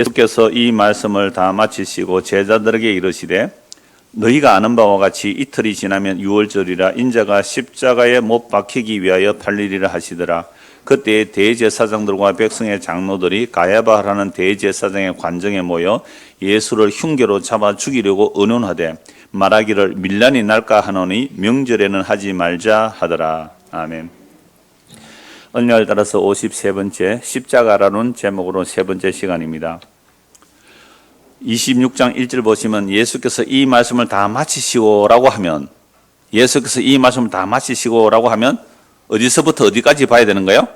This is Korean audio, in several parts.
예수께서 이 말씀을 다 마치시고 제자들에게 이르시되 너희가 아는 바와 같이 이틀이 지나면 유월절이라 인자가 십자가에 못 박히기 위하여 팔리리라 하시더라. 그때 대제사장들과 백성의 장로들이 가야바라는 대제사장의 관정에 모여 예수를 흉계로 잡아 죽이려고 의논하되 말하기를 밀란이 날까 하노니 명절에는 하지 말자 하더라. 아멘. 언약을 따라서 53번째 십자가라는 제목으로 세 번째 시간입니다. 26장 1절 보시면 예수께서 이 말씀을 다 마치시고라고 하면 어디서부터 어디까지 봐야 되는 거예요?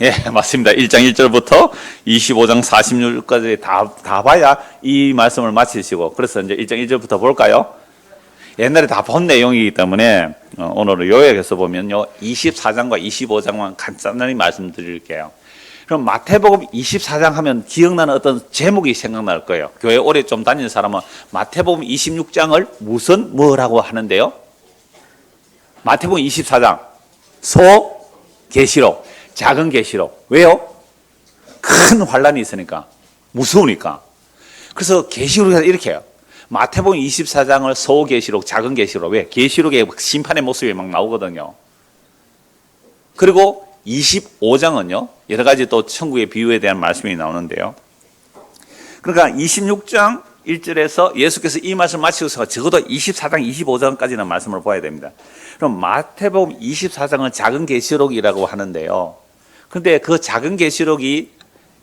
예, 맞습니다. 1장 1절부터 25장 46절까지 다 봐야 이 말씀을 마치시고, 그래서 이제 1장 1절부터 볼까요? 옛날에 다 본 내용이기 때문에 오늘은 요약해서 보면요, 24장과 25장만 간단히 말씀드릴게요. 그럼 마태복음 24장 하면 기억나는 어떤 제목이 생각날 거예요. 교회 오래 좀 다니는 사람은 마태복음 26장을 뭐라고 하는데요? 마태복음 24장 계시록, 작은 계시록. 왜요? 큰 환란이 있으니까, 무서우니까. 그래서 계시록에서 이렇게 해요. 마태복음 24장을 계시록, 작은 계시록. 왜? 계시록에 심판의 모습이 막 나오거든요. 그리고 25장은요, 여러 가지 또 천국의 비유에 대한 말씀이 나오는데요. 그러니까 26장 1절에서 예수께서 이 말씀을 마치고서 적어도 24장, 25장까지는 말씀을 봐야 됩니다. 그럼 마태복음 24장은 작은 계시록이라고 하는데요. 근데 그 작은 계시록이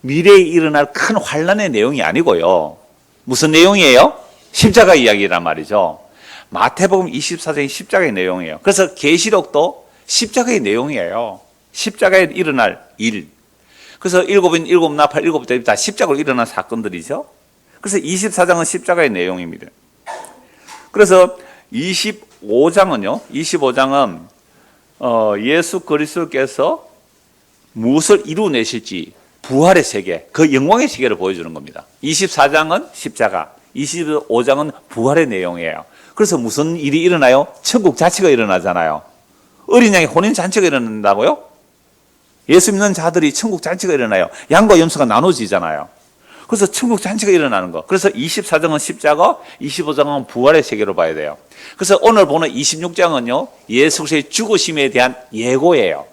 미래에 일어날 큰 환란의 내용이 아니고요. 무슨 내용이에요? 십자가 이야기란 말이죠. 마태복음 24장이 십자가의 내용이에요. 그래서 계시록도 십자가의 내용이에요. 십자가에 일어날 일. 그래서 일곱 나팔 일곱 때 다 십자가로 일어난 사건들이죠. 그래서 24장은 십자가의 내용입니다. 그래서 25장은 예수 그리스도께서 무엇을 이루어내실지 부활의 세계, 그 영광의 세계를 보여주는 겁니다. 24장은 십자가, 25장은 부활의 내용이에요. 그래서 무슨 일이 일어나요? 천국 자체가 일어나잖아요. 어린 양의 혼인 잔치가 일어난다고요? 예수 믿는 자들이 천국 잔치가 일어나요. 양과 염소가 나눠지잖아요. 그래서 천국 잔치가 일어나는 거. 그래서 24장은 십자가, 25장은 부활의 세계로 봐야 돼요. 그래서 오늘 보는 26장은요, 예수 그리스도의 죽으심에 대한 예고예요.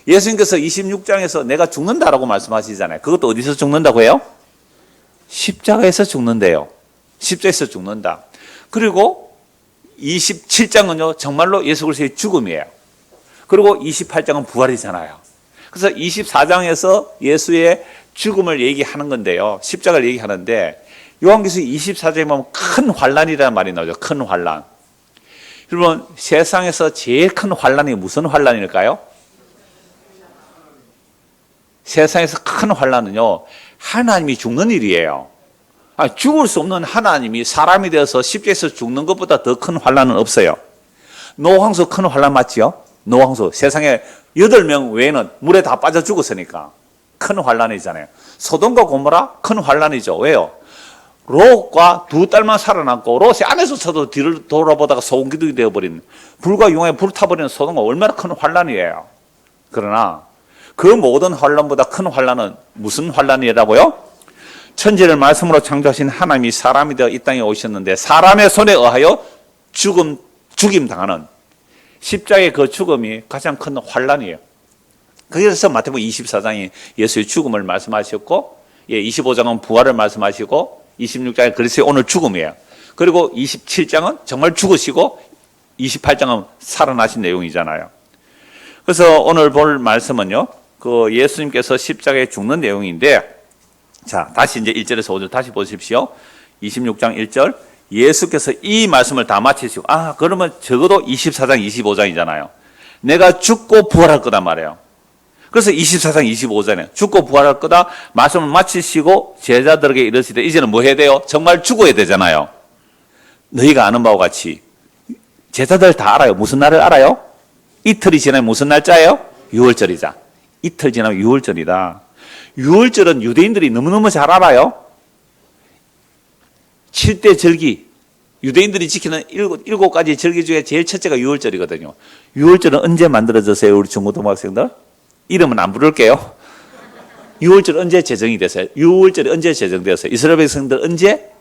예수님께서 26장에서 내가 죽는다라고 말씀하시잖아요. 그것도 어디서 죽는다고 해요? 십자가에서 죽는데요. 십자가에서 죽는다. 그리고 27장은요, 정말로 예수 그리스도의 죽음이에요. 그리고 28장은 부활이잖아요. 그래서 24장에서 예수의 죽음을 얘기하는 건데요. 십자가를 얘기하는데 요한계시록 24장에 보면 큰 환란이라는 말이 나오죠. 큰 환란. 여러분, 세상에서 제일 큰 환란이 무슨 환란일까요? 세상에서 큰 환란은요, 하나님이 죽는 일이에요. 죽을 수 없는 하나님이 사람이 되어서 십자가에서 죽는 것보다 더 큰 환란은 없어요. 노왕소 큰 환란 맞지요? 노왕소. 세상에 8명 외에는 물에 다 빠져 죽었으니까 큰 환란이잖아요. 소돔과 고모라 큰 환란이죠. 왜요? 롯과 두 딸만 살아남고 롯이 안에서도 뒤를 돌아보다가 소금기둥이 되어버린, 불과 용에 불타버리는 소돔과 얼마나 큰 환란이에요. 그러나 그 모든 환란보다 큰 환란은 무슨 환란이라고요? 천지를 말씀으로 창조하신 하나님이 사람이 되어 이 땅에 오셨는데 사람의 손에 의하여 죽임 당하는 십자가의 그 죽음이 가장 큰 환란이에요. 그래서 마태복음 24장이 예수의 죽음을 말씀하셨고, 25장은 부활을 말씀하시고, 26장은 그리스도의 오늘 죽음이에요. 그리고 27장은 정말 죽으시고, 28장은 살아나신 내용이잖아요. 그래서 오늘 볼 말씀은요, 그 예수님께서 십자가에 죽는 내용인데, 자, 다시 이제 1절에서 5절 다시 보십시오. 26장 1절. 예수께서 이 말씀을 다 마치시고, 그러면 적어도 24장, 25장이잖아요. 내가 죽고 부활할 거단 말이에요. 그래서 24장, 25장에 죽고 부활할 거다 말씀을 마치시고 제자들에게 이르시되 이제는 뭐 해야 돼요? 정말 죽어야 되잖아요. 너희가 아는 바와 같이. 제자들 다 알아요. 무슨 날을 알아요? 이틀이 지나면 무슨 날짜예요? 유월절이자. 이틀 지나면 유월절이다. 유월절은 유대인들이 너무너무 잘 알아요. 7대 절기, 유대인들이 지키는 7가지 절기 중에 제일 첫째가 유월절이거든요. 유월절은 언제 만들어졌어요, 우리 중고등학생들? 이름은 안 부를게요. 유월절 언제 제정이 됐어요? 유월절이 언제 제정되었어요? 이스라엘 백성들 언제?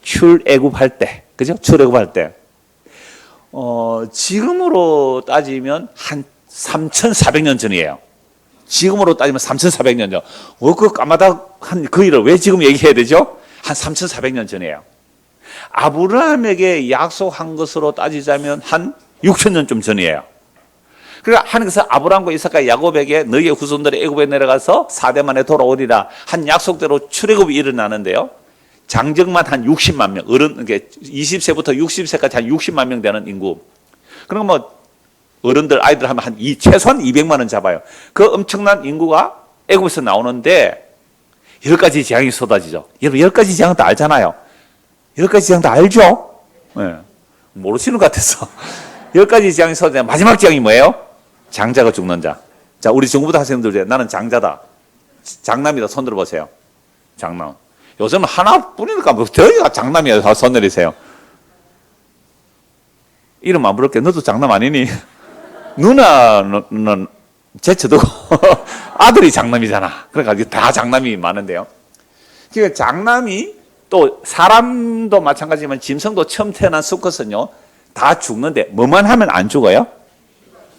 출애굽할 때. 그죠? 출애굽할 때. 지금으로 따지면 한 3,400년 전이에요. 지금으로 따지면 3,400년 전. 그 까마득한 그 일을 왜 지금 얘기해야 되죠? 한 3,400년 전이에요. 아브라함에게 약속한 것으로 따지자면 한 6,000년 좀 전이에요. 그러니까 하나님께서 아브라함과 이삭과 야곱에게 너희의 후손들이 애굽에 내려가서 4대 만에 돌아오리라 한 약속대로 출애굽이 일어나는데요. 장정만 한 60만 명, 어른, 20세부터 60세까지 한 60만 명 되는 인구. 그러니까 뭐 어른들, 아이들 하면 최소한 200만 원 잡아요. 그 엄청난 인구가 애굽에서 나오는데 10가지 재앙이 쏟아지죠. 여러분 10가지 재앙 다 알잖아요. 10가지 재앙 다 알죠? 네. 모르시는 것 같아서. 10가지 재앙이 쏟아지는 마지막 재앙이 뭐예요? 장자가 죽는 자. 자, 우리 중고부터 학생들 중에 나는 장자다. 장남이다. 손 들어보세요. 장남. 요즘은 하나뿐이니까 뭐 저희가 장남이야. 손 내리세요. 이름 안 부를게. 너도 장남 아니니? 누나는 제쳐두고 아들이 장남이잖아. 그러니까 다 장남이 많은데요. 그러니까 장남이 또 사람도 마찬가지지만 짐승도 처음 태어난 수컷은요 다 죽는데 뭐만 하면 안 죽어요?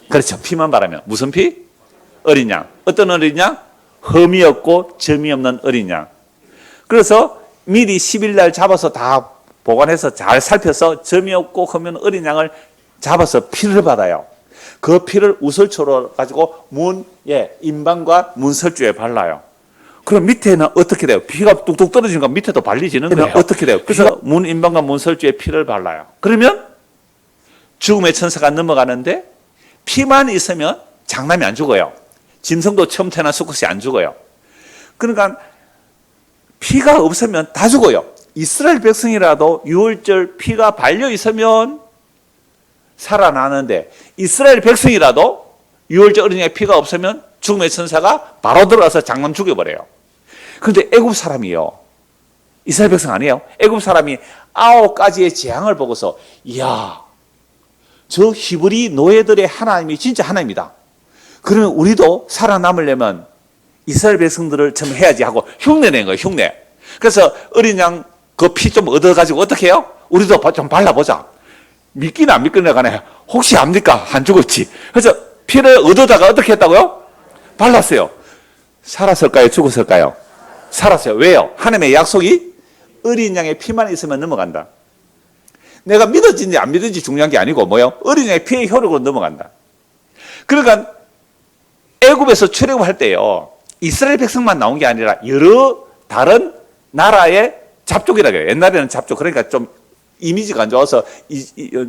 그렇죠. 피만 바라면. 무슨 피? 어린 양. 어떤 어린 양? 흠이 없고 점이 없는 어린 양. 그래서 미리 10일 날 잡아서 다 보관해서 잘 살펴서 점이 없고 흠이 없는 어린 양을 잡아서 피를 받아요. 그 피를 우설초로 가지고 인방과 문설주에 발라요. 그럼 밑에는 어떻게 돼요? 피가 뚝뚝 떨어지니까 밑에도 발리지는 거예요. 어떻게 돼요? 그래서 인방과 문설주에 피를 발라요. 그러면 죽음의 천사가 넘어가는데 피만 있으면 장남이 안 죽어요. 짐승도 처음 태어난 수컷이 안 죽어요. 그러니까 피가 없으면 다 죽어요. 이스라엘 백성이라도 유월절 피가 발려 있으면 살아나는데 이스라엘 백성이라도 유월절 어린이의 피가 없으면 죽음의 천사가 바로 들어가서 장남 죽여버려요. 그런데 애굽 사람이요. 이스라엘 백성 아니에요. 애굽 사람이 9가지의 재앙을 보고서 이야 저 히브리 노예들의 하나님이 진짜 하나님이다. 그러면 우리도 살아남으려면 이스라엘 백성들을 좀 해야지 하고 흉내낸 거예요. 흉내. 그래서 어린 양 그 피 좀 얻어가지고 어떻게 해요? 우리도 좀 발라보자. 믿기는 안 믿기는 간에 혹시 압니까? 안 죽었지. 그래서 피를 얻어다가 어떻게 했다고요? 발랐어요. 살았을까요? 죽었을까요? 살았어요. 왜요? 하나님의 약속이 어린 양의 피만 있으면 넘어간다. 내가 믿어진지 안 믿어진지 중요한 게 아니고 뭐요? 어린 양의 피의 효력으로 넘어간다. 그러니까 애굽에서 출애굽할 때요. 이스라엘 백성만 나온 게 아니라 여러 다른 나라의 잡족이라고 해요. 옛날에는 잡족. 그러니까 좀 이미지가 안 좋아서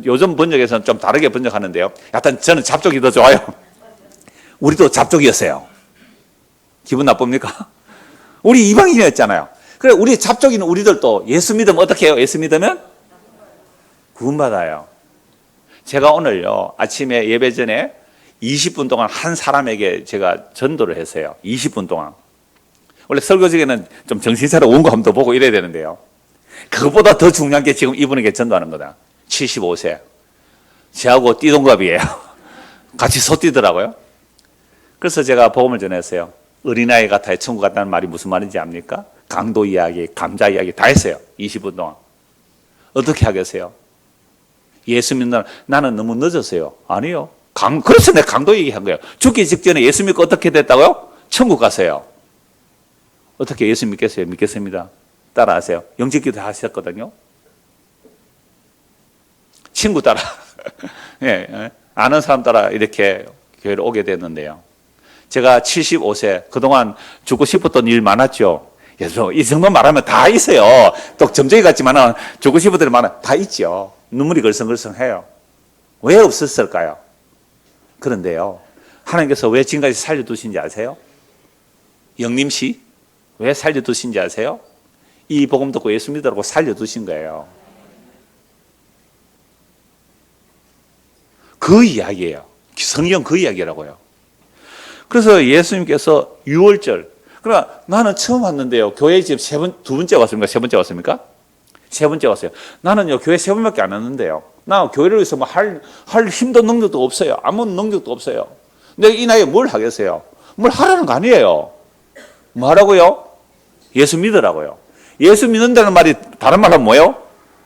요즘 번역에서는 좀 다르게 번역하는데요. 하여튼 저는 잡족이 더 좋아요. 우리도 잡족이었어요. 기분 나쁩니까? 우리 이방인이었잖아요. 그래 우리 잡족인 우리들도 예수 믿으면 어떻게 해요? 예수 믿으면 구원받아요. 제가 오늘요 아침에 예배 전에 20분 동안 한 사람에게 제가 전도를 했어요. 20분 동안. 원래 설교직에는 좀 정신차려 원고함도 보고 이래야 되는데요. 그것보다 더 중요한 게 지금 이분에게 전도하는 거다. 75세. 저하고 띠동갑이에요. 같이 소뛰더라고요. 그래서 제가 복음을 전했어요. 어린아이 같아요. 천국 같다는 말이 무슨 말인지 압니까? 강도 이야기, 감자 이야기 다 했어요. 20분 동안. 어떻게 하겠어요? 예수 믿는 나는 너무 늦었어요. 아니요. 그래서 내가 강도 얘기한 거예요. 죽기 직전에 예수 믿고 어떻게 됐다고요? 천국 갔어요. 어떻게 예수 믿겠어요? 믿겠습니다. 따라하세요. 영접기도 하셨거든요. 친구 따라, 예, 아는 사람 따라 이렇게 교회를 오게 됐는데요. 제가 75세, 그동안 죽고 싶었던 일 많았죠. 이 정도 말하면 다 있어요. 또 점쟁이 같지만은 죽고 싶었던 일 많아. 다 있죠. 눈물이 걸성걸성해요. 왜 없었을까요? 그런데요, 하나님께서 왜 지금까지 살려두신지 아세요? 영림 씨, 왜 살려두신지 아세요? 이 복음 듣고 예수 믿으라고 살려두신 거예요. 그 이야기예요. 성경 그 이야기라고요. 그래서 예수님께서 6월절, 그러나 나는 처음 왔는데요. 교회 지금 두 번째 왔습니까? 세 번째 왔습니까? 세 번째 왔어요. 나는요, 교회 세 번밖에 안 왔는데요. 나 교회를 위해서 뭐 할 힘도 능력도 없어요. 아무 능력도 없어요. 내가 이 나이에 뭘 하겠어요? 뭘 하라는 거 아니에요. 뭐 하라고요? 예수 믿으라고요. 예수 믿는다는 말이 다른 말은 뭐예요?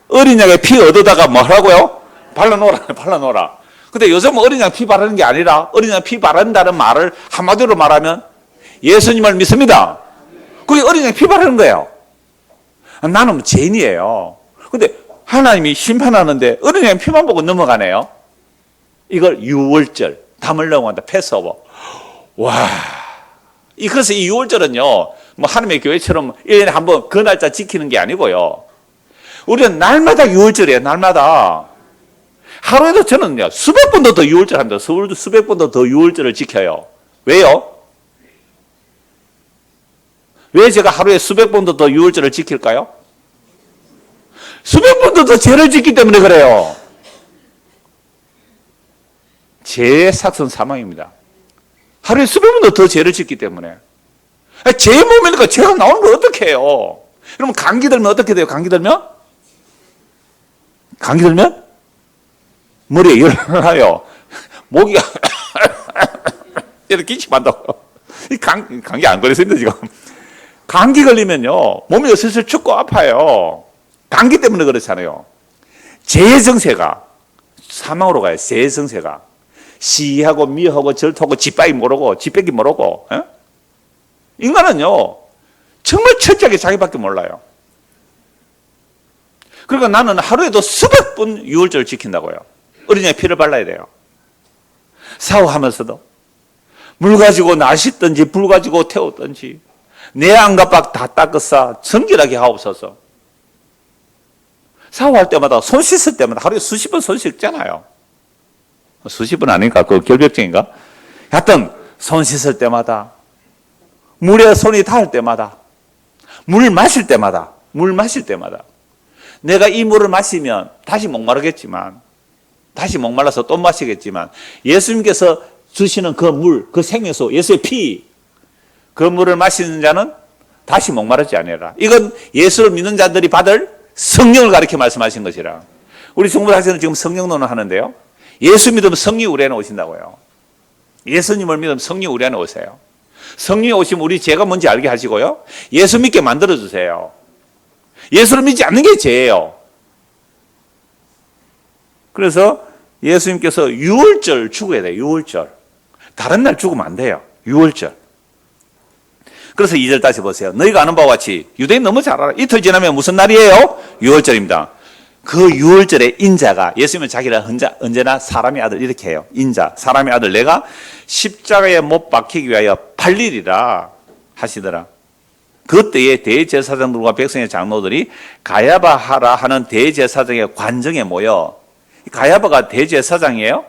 어린 양의 피 얻어다가 뭐 하라고요? 발라놓으라, 발라놓으라. 근데 요즘 어린 양 피 바르는 게 아니라 어린 양 피 바른다는 말을 한마디로 말하면 예수님을 믿습니다. 그게 어린 양 피 바르는 거예요. 나는 죄인이에요. 근데 하나님이 심판하는데 어린 양 피만 보고 넘어가네요. 이걸 유월절, 담으려고 한다. 패스오버. 와. 그래서 이 유월절은요, 뭐 하나님의 교회처럼 1년에 한 번 그 날짜 지키는 게 아니고요. 우리는 날마다 유월절이에요, 날마다. 하루에도 저는요, 수백 번도 더 유월절 합니다. 서울도 수백 번도 더 유월절을 지켜요. 왜요? 왜 제가 하루에 수백 번도 더 유월절을 지킬까요? 수백 번도 더 죄를 짓기 때문에 그래요. 죄의 삭선 사망입니다. 하루에 수백 번도 더 죄를 짓기 때문에. 죄 몸이니까 죄가 나오는 걸 어떻게 해요? 여러분, 감기 들면 어떻게 돼요? 감기 들면? 감기 들면? 머리에 열이 나요. 모기가 이렇게 기침한다고. 감기 안 걸렸습니다, 지금. 감기 걸리면요, 몸이 슬슬 춥고 아파요. 감기 때문에 그렇잖아요. 죄의 정세가 사망으로 가요. 죄의 정세가. 시하고 미하고 절토하고 짓밟기 모르고 짓뺏기 모르고. 에? 인간은요, 정말 철저하게 자기밖에 몰라요. 그러니까 나는 하루에도 수백 번 유월절을 지킨다고요. 어린 양의 피를 발라야 돼요. 샤워하면서도 물 가지고 날 씻든지 불 가지고 태우든지 내 안갑박 다 닦았어 정결하게 하옵소서. 샤워할 때마다 손 씻을 때마다 하루에 수십 번 손 씻잖아요. 수십 번 아닌가? 그 결벽증인가? 하여튼 손 씻을 때마다 물에 손이 닿을 때마다 물 마실 때마다 내가 이 물을 마시면 다시 목마르겠지만 다시 목말라서 또 마시겠지만 예수님께서 주시는 그 물, 그 생명수, 예수의 피, 그 물을 마시는 자는 다시 목마르지 아니라. 이건 예수를 믿는 자들이 받을 성령을 가리켜 말씀하신 것이라. 우리 중부사에서는 지금 성령론을 하는데요. 예수 믿으면 성령이 우리 안에 오신다고요. 예수님을 믿으면 성령이 우리 안에 오세요. 성령이 오시면 우리 죄가 뭔지 알게 하시고요. 예수 믿게 만들어주세요. 예수를 믿지 않는 게 죄예요. 그래서 예수님께서 유월절 죽어야 돼요. 유월절. 다른 날 죽으면 안 돼요. 유월절. 그래서 2절 다시 보세요. 너희가 아는 바와 같이 유대인 너무 잘 알아. 이틀 지나면 무슨 날이에요? 유월절입니다. 그 유월절의 인자가 예수님은 자기를 언제나 사람의 아들 이렇게 해요. 인자, 사람의 아들 내가 십자가에 못 박히기 위하여 팔리리라 하시더라. 그때에 대제사장들과 백성의 장로들이 가야바 하라 하는 대제사장의 관정에 모여 가야바가 대제사장이에요.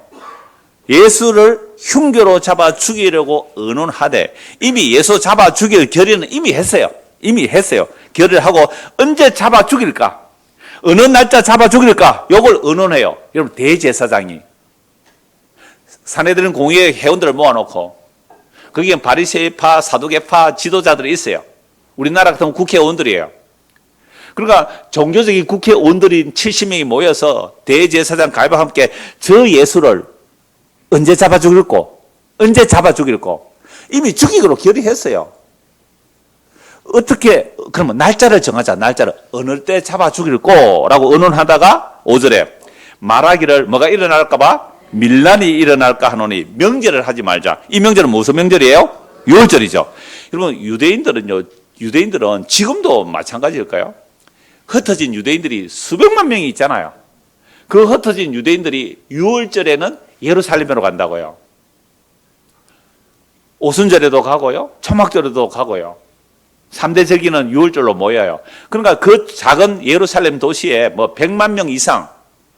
예수를 흉교로 잡아 죽이려고 의논하되 이미 예수 잡아 죽일 결의는 이미 했어요. 결의를 하고 언제 잡아 죽일까? 어느 날짜 잡아 죽일까? 요걸 의논해요. 여러분, 대제사장이 사내들은 공의회 회원들을 모아놓고 거기엔 바리새파, 사두개파 지도자들이 있어요. 우리나라 같은 국회의원들이에요. 그러니까 종교적인 국회의원들이 70명이 모여서 대제사장 가야바와 함께 저 예수를 언제 잡아 죽일고 이미 죽이기로 결의했어요. 어떻게 그러면 날짜를 정하자. 날짜를 어느 때 잡아 죽일고 라고 의논하다가 5절에 말하기를 뭐가 일어날까 봐 밀란이 일어날까 하노니 명절을 하지 말자. 이 명절은 무슨 명절이에요? 유월절이죠. 여러분, 유대인들은 지금도 마찬가지일까요? 흩어진 유대인들이 수백만 명이 있잖아요. 그 흩어진 유대인들이 유월절에는 예루살렘으로 간다고요. 오순절에도 가고요. 초막절에도 가고요. 3대 절기는 유월절로 모여요. 그러니까 그 작은 예루살렘 도시에 뭐 100만 명 이상,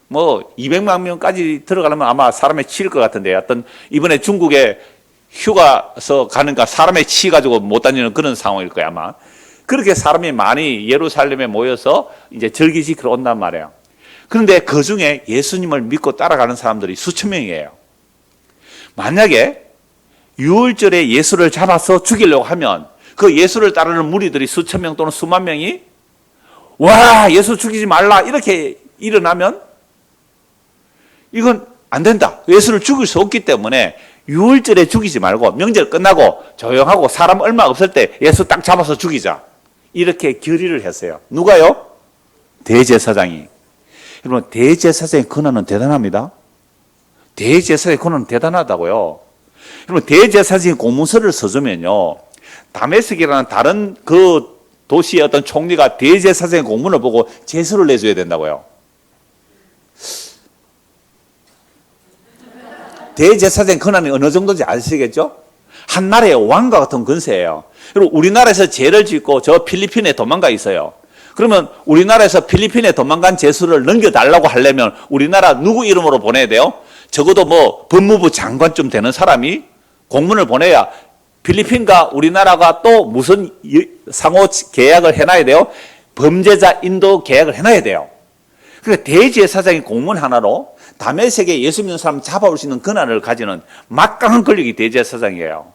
뭐 200만 명까지 들어가려면 아마 사람에 치일 것 같은데, 어떤 이번에 중국에 휴가서 가는가 사람에 치가지고 못 다니는 그런 상황일 거야, 아마. 그렇게 사람이 많이 예루살렘에 모여서 이제 절기 지키러 온단 말이에요. 그런데 그 중에 예수님을 믿고 따라가는 사람들이 수천 명이에요. 만약에 유월절에 예수를 잡아서 죽이려고 하면 그 예수를 따르는 무리들이 수천 명 또는 수만 명이 와, 예수 죽이지 말라 이렇게 일어나면 이건 안 된다. 예수를 죽일 수 없기 때문에 유월절에 죽이지 말고 명절 끝나고 조용하고 사람 얼마 없을 때 예수 딱 잡아서 죽이자. 이렇게 결의를 했어요. 누가요? 대제사장이. 여러분, 대제사장의 권한은 대단합니다. 대제사장의 권한은 대단하다고요. 여러분, 대제사장이 공문서를 써주면요, 다메섹이라는 다른 그 도시의 어떤 총리가 대제사장의 공문을 보고 제수를 내줘야 된다고요. 대제사장 권한이 어느 정도인지 아시겠죠? 한 나라의 왕과 같은 권세예요. 그리고 우리나라에서 죄를 짓고 저 필리핀에 도망가 있어요. 그러면 우리나라에서 필리핀에 도망간 제수를 넘겨달라고 하려면 우리나라 누구 이름으로 보내야 돼요? 적어도 뭐 법무부 장관쯤 되는 사람이 공문을 보내야 필리핀과 우리나라가 또 무슨 상호 계약을 해놔야 돼요? 범죄자 인도 계약을 해놔야 돼요. 그러니까 대제사장이 공문 하나로 다메섹에 예수 믿는 사람 잡아올 수 있는 권한을 가지는 막강한 권력이 대제사장이에요.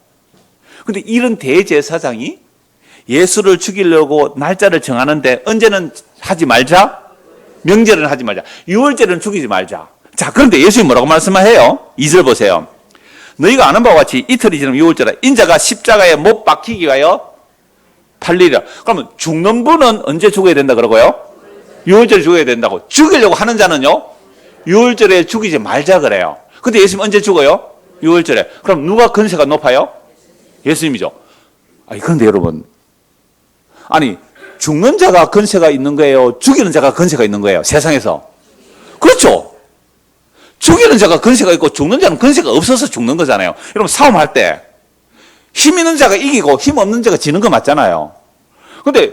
그런데 이런 대제사장이 예수를 죽이려고 날짜를 정하는데 언제는 하지 말자? 명절은 하지 말자. 유월절은 죽이지 말자. 자, 그런데 예수님이 뭐라고 말씀해요? 2절 보세요. 너희가 아는 바와 같이 이틀이 지나면 유월절에 인자가 십자가에 못 박히기 위하여 팔리리라. 그러면 죽는 분은 언제 죽어야 된다 그러고요? 유월절에 죽어야 된다고. 죽이려고 하는 자는요? 유월절에 죽이지 말자 그래요. 근데 예수님 언제 죽어요? 유월절에. 그럼 누가 권세가 높아요? 예수님이죠. 아니, 그런데 여러분, 아니, 죽는 자가 권세가 있는 거예요? 죽이는 자가 권세가 있는 거예요? 세상에서. 그렇죠. 죽이는 자가 권세가 있고 죽는 자는 권세가 없어서 죽는 거잖아요. 여러분, 싸움할 때 힘 있는 자가 이기고 힘 없는 자가 지는 거 맞잖아요. 근데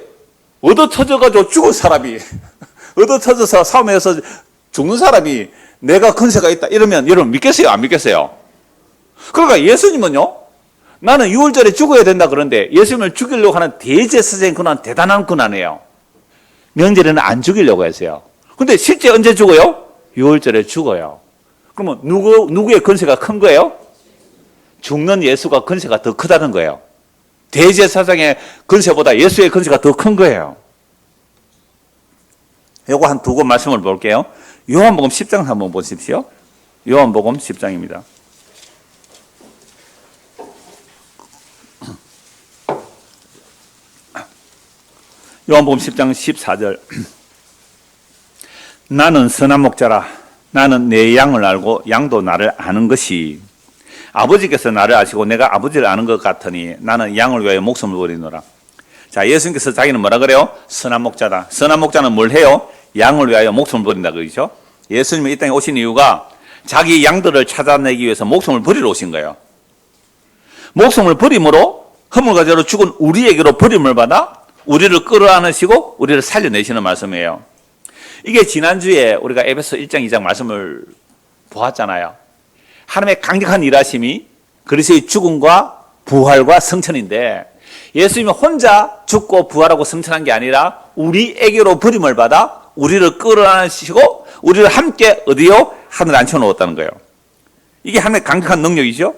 얻어 터져가지고 죽은 사람이 얻어 터져서 싸움에서 죽는 사람이 내가 권세가 있다 이러면 여러분 믿겠어요? 안 믿겠어요? 그러니까 예수님은요, 나는 유월절에 죽어야 된다 그런데 예수님을 죽이려고 하는 대제사장의 권한, 대단한 권한이에요. 명절에는 안 죽이려고 했어요. 근데 실제 언제 죽어요? 유월절에 죽어요. 그러면 누구의 권세가 큰 거예요? 죽는 예수가 권세가 더 크다는 거예요. 대제사장의 권세보다 예수의 권세가 더 큰 거예요. 요거 한 두 권 말씀을 볼게요. 요한복음 10장 한번 보십시오. 요한복음 10장입니다. 요한복음 10장 14절. 나는 선한 목자라. 나는 내 양을 알고 양도 나를 아는 것이 아버지께서 나를 아시고 내가 아버지를 아는 것 같으니 나는 양을 위하여 목숨을 버리노라. 자, 예수님께서 자기는 뭐라 그래요? 선한 목자다. 선한 목자는 뭘 해요? 양을 위하여 목숨을 버린다 그러죠. 예수님이 이 땅에 오신 이유가 자기 양들을 찾아내기 위해서 목숨을 버리러 오신 거예요. 목숨을 버림으로 허물과제로 죽은 우리에게로 버림을 받아 우리를 끌어안으시고 우리를 살려내시는 말씀이에요. 이게 지난주에 우리가 에베소 1장 2장 말씀을 보았잖아요. 하나님의 강력한 일하심이 그리스도의 죽음과 부활과 성천인데 예수님이 혼자 죽고 부활하고 성천한 게 아니라 우리에게로 버림을 받아 우리를 끌어안으시고 우리를 함께 어디요? 하늘에 앉혀놓았다는 거예요. 이게 하나님의 강력한 능력이죠.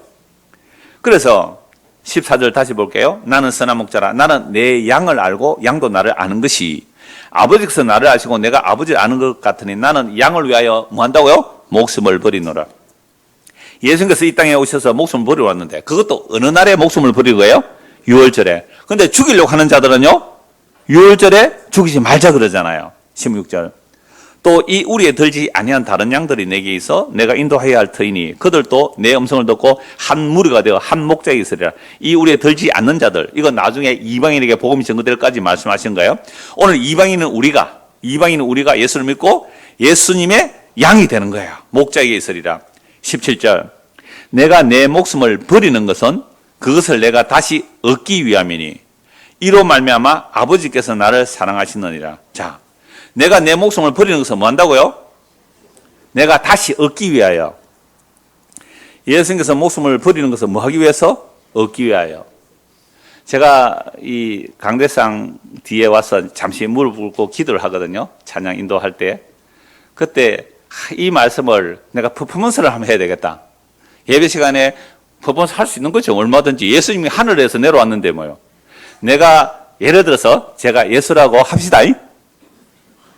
그래서 14절 다시 볼게요. 나는 선한 목자라. 나는 내 양을 알고 양도 나를 아는 것이 아버지께서 나를 아시고 내가 아버지를 아는 것 같으니 나는 양을 위하여 뭐 한다고요? 목숨을 버리노라. 예수님께서 이 땅에 오셔서 목숨을 버리러 왔는데 그것도 어느 날에 목숨을 버리는 거예요? 유월절에. 근데 죽이려고 하는 자들은요, 유월절에 죽이지 말자 그러잖아요. 16절. 또 이 우리에 들지 아니한 다른 양들이 내게 있어 내가 인도하여야 할 터이니 그들도 내 음성을 듣고 한 무리가 되어 한 목자에 있으리라. 이 우리에 들지 않는 자들, 이건 나중에 이방인에게 복음이 전거될까지 말씀하신 거예요. 오늘 이방인은 우리가 예수를 믿고 예수님의 양이 되는 거예요. 목자에게 있으리라. 17절. 내가 내 목숨을 버리는 것은 그것을 내가 다시 얻기 위함이니 이로 말미암아 아버지께서 나를 사랑하시느니라. 자, 내가 내 목숨을 버리는 것은 뭐 한다고요? 내가 다시 얻기 위하여. 예수님께서 목숨을 버리는 것은 뭐 하기 위해서? 얻기 위하여. 제가 이 강대상 뒤에 와서 잠시 무릎 꿇고 기도를 하거든요. 찬양 인도할 때. 그때 이 말씀을 내가 퍼포먼스를 한번 해야 되겠다. 예배 시간에 퍼포먼스 할 수 있는 거죠. 얼마든지. 예수님이 하늘에서 내려왔는데 뭐요. 내가 예를 들어서 제가 예수라고 합시다.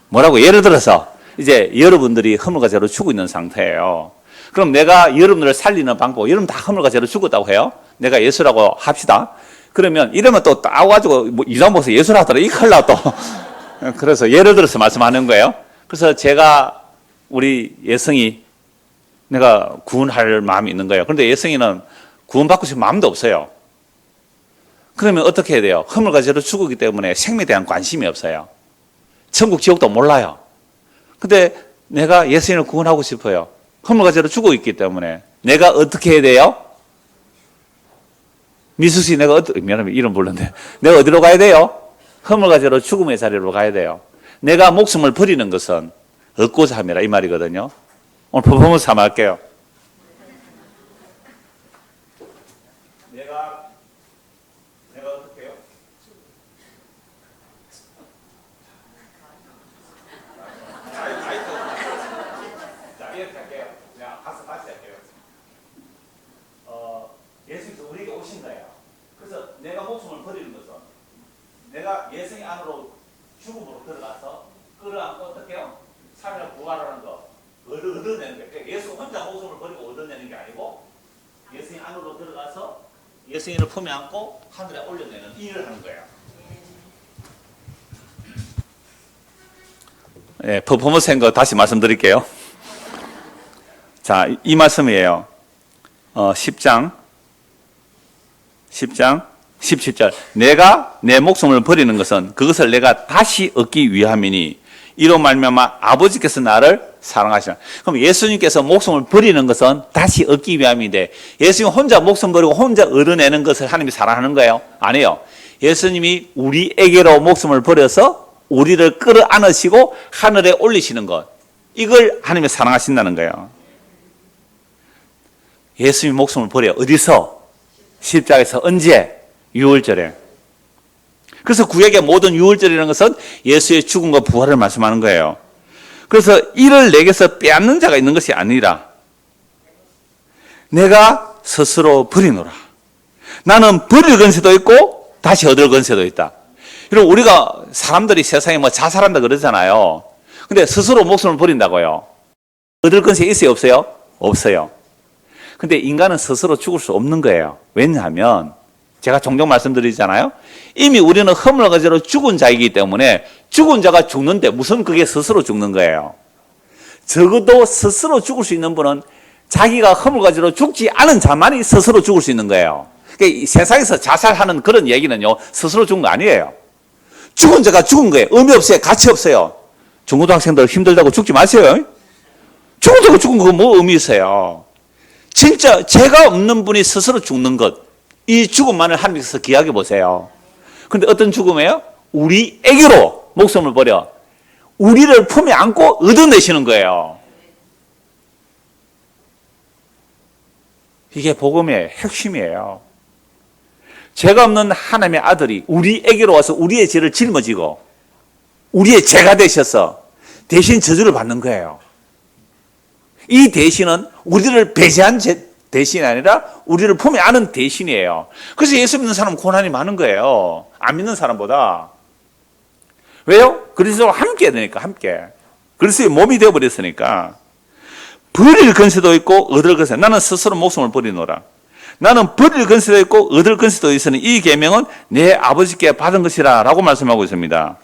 뭐라고? 예를 들어서 이제 여러분들이 허물과 죄로 죽고 있는 상태예요. 그럼 내가 여러분들을 살리는 방법, 여러분 다 허물과 죄로 죽었다고 해요. 내가 예수라고 합시다. 그러면 이러면 또 따와가지고 뭐 이상 먹어서 예수라 하더라. 이 큰일 나 또. 그래서 예를 들어서 말씀하는 거예요. 그래서 제가 우리 예성이 내가 구원할 마음이 있는 거예요. 그런데 예성이는 구원받고 싶은 마음도 없어요. 그러면 어떻게 해야 돼요? 허물과 죄로 죽었기 때문에 생명에 대한 관심이 없어요. 천국 지옥도 몰라요. 근데 내가 예수님을 구원하고 싶어요. 허물과 죄로 죽어 있기 때문에 내가 어떻게 해야 돼요? 미수씨 내가 미안합니다. 이름 불렀는데 내가 어디로 가야 돼요? 허물과 죄로 죽음의 자리로 가야 돼요. 내가 목숨을 버리는 것은 얻고자 함이라 이 말이거든요. 오늘 퍼포먼스 한번 할게요. 내가 어떻게 해요? 자, 이렇게 할게요. 자, 가서 같이 할게요. 예수님께서 우리에게 오신 거예요. 그래서 내가 목숨을 버리는 것은 내가 예수님 안으로 죽음으로 들어가서 끌어안고 어떻게 해요? 삶을 부활하는 거 얻어내는 거예요. 그러니까 예수 혼자 목숨을 버리고 얻어내는 게 아니고 예수님 안으로 들어가서 예수님을 품에 안고 하늘에 올려내는 일을 하는 거예요. 네, 퍼포먼스인 거 다시 말씀드릴게요. 자, 이 말씀이에요. 10장 17절. 내가 내 목숨을 버리는 것은 그것을 내가 다시 얻기 위함이니 이로 말미암아 아버지께서 나를 사랑하시나. 그럼 예수님께서 목숨을 버리는 것은 다시 얻기 위함인데 예수님 혼자 목숨 버리고 혼자 얻어내는 것을 하나님이 사랑하는 거예요? 아니에요. 예수님이 우리에게로 목숨을 버려서 우리를 끌어안으시고 하늘에 올리시는 것. 이걸 하나님이 사랑하신다는 거예요. 예수님이 목숨을 버려요. 어디서? 십자가에서. 언제? 유월절에. 그래서 구약의 모든 유월절이라는 것은 예수의 죽음과 부활을 말씀하는 거예요. 그래서 이를 내게서 빼앗는 자가 있는 것이 아니라 내가 스스로 버리노라. 나는 버릴 건세도 있고 다시 얻을 건세도 있다. 그럼 우리가 사람들이 세상에 뭐 자살한다 그러잖아요. 근데 스스로 목숨을 버린다고요. 얻을 건세 있어요? 없어요? 없어요. 근데 인간은 스스로 죽을 수 없는 거예요. 왜냐하면 제가 종종 말씀드리잖아요. 이미 우리는 허물과 죄로 죽은 자이기 때문에 죽은 자가 죽는데 무슨 그게 스스로 죽는 거예요. 적어도 스스로 죽을 수 있는 분은 자기가 허물과 죄로 죽지 않은 자만이 스스로 죽을 수 있는 거예요. 그러니까 이 세상에서 자살하는 그런 얘기는요, 스스로 죽은 거 아니에요. 죽은 자가 죽은 거예요. 의미 없어요. 가치 없어요. 중고등학생들 힘들다고 죽지 마세요. 죽은 자가 죽은 거 뭐 의미 있어요. 진짜 죄가 없는 분이 스스로 죽는 것, 이 죽음만을 하나님께서 기약해 보세요. 그런데 어떤 죽음이에요? 우리에게로 목숨을 버려 우리를 품에 안고 얻어내시는 거예요. 이게 복음의 핵심이에요. 죄가 없는 하나님의 아들이 우리에게로 와서 우리의 죄를 짊어지고 우리의 죄가 되셔서 대신 저주를 받는 거예요. 이 대신은 우리를 배제한 대신이 아니라 우리를 품에 안은 대신이에요. 그래서 예수 믿는 사람은 고난이 많은 거예요. 안 믿는 사람보다. 왜요? 그리스도와 함께 되니까, 함께. 그리스도의 몸이 되어버렸으니까. 버릴 건세도 있고 얻을 건세. 나는 스스로 목숨을 버리노라. 나는 버릴 건세도 있고 얻을 건세도 있으니 이 계명은 내 아버지께 받은 것이라 라고 말씀하고 있습니다.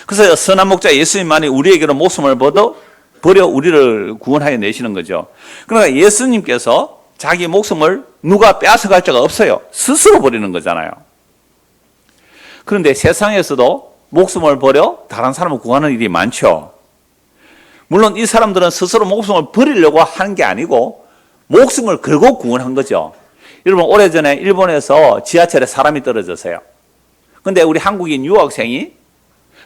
그래서 선한 목자 예수님만이 우리에게로 목숨을 버려 우리를 구원하여 내시는 거죠. 그러니까 예수님께서 자기 목숨을 누가 빼앗아갈 자가 없어요. 스스로 버리는 거잖아요. 그런데 세상에서도 목숨을 버려 다른 사람을 구하는 일이 많죠. 물론 이 사람들은 스스로 목숨을 버리려고 한 게 아니고 목숨을 걸고 구원한 거죠. 여러분 오래전에 일본에서 지하철에 사람이 떨어졌어요. 그런데 우리 한국인 유학생이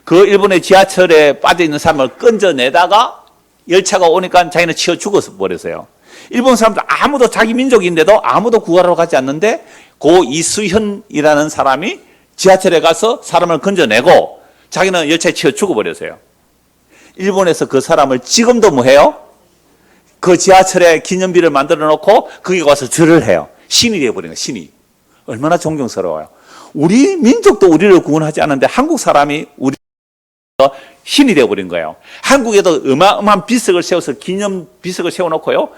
그 일본의 지하철에 빠져있는 사람을 건져내다가 열차가 오니까 자기는 치여 죽어서 버렸어요. 일본 사람들 아무도 자기 민족인데도 아무도 구하러 가지 않는데 고 이수현이라는 사람이 지하철에 가서 사람을 건져내고 자기는 열차에 치여 죽어버렸어요. 일본에서 그 사람을 지금도 뭐 해요? 그 지하철에 기념비를 만들어 놓고 거기 가서 절을 해요. 신이 되어버린 거예요. 신이. 얼마나 존경스러워요. 우리 민족도 우리를 구원하지 않는데 한국 사람이 우리 나라에서 신이 되어버린 거예요. 한국에도 어마어마한 비석을 세워서 기념 비석을 세워놓고요.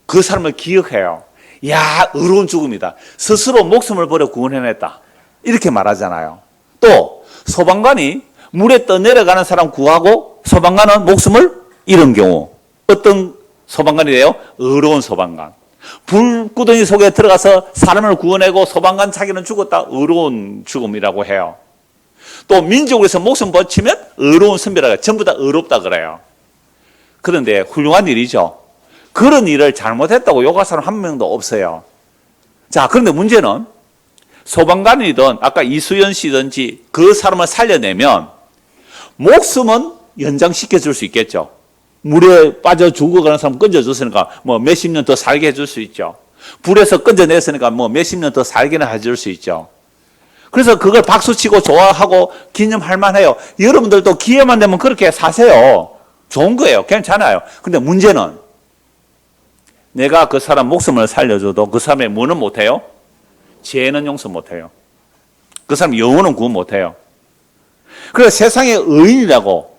그 사람을 기억해요. 야, 의로운 죽음이다. 스스로 목숨을 버려 구원해냈다. 이렇게 말하잖아요. 또 소방관이 물에 떠내려가는 사람 구하고 소방관은 목숨을 잃은 경우 어떤 소방관이 돼요? 의로운 소방관. 불구덩이 속에 들어가서 사람을 구원하고 소방관 자기는 죽었다. 의로운 죽음이라고 해요. 또 민족에서 목숨 버치면 의로운 선비라고 전부 다 의롭다 그래요. 그런데 훌륭한 일이죠. 그런 일을 잘못했다고 욕할 사람 한 명도 없어요. 자, 그런데 문제는 소방관이든 아까 이수연 씨든지 그 사람을 살려내면 목숨은 연장시켜 줄 수 있겠죠. 물에 빠져 죽어가는 사람 건져줬으니까 뭐 몇십 년 더 살게 해줄 수 있죠. 불에서 건져냈으니까 뭐 몇십 년 더 살게는 해줄 수 있죠. 그래서 그걸 박수치고 좋아하고 기념할 만해요. 여러분들도 기회만 되면 그렇게 사세요. 좋은 거예요. 괜찮아요. 근데 문제는 내가 그 사람 목숨을 살려줘도 그 사람의 뭐는 못해요? 죄는 용서 못해요. 그 사람 영혼은 구원 못해요. 그래서 세상의 의인이라고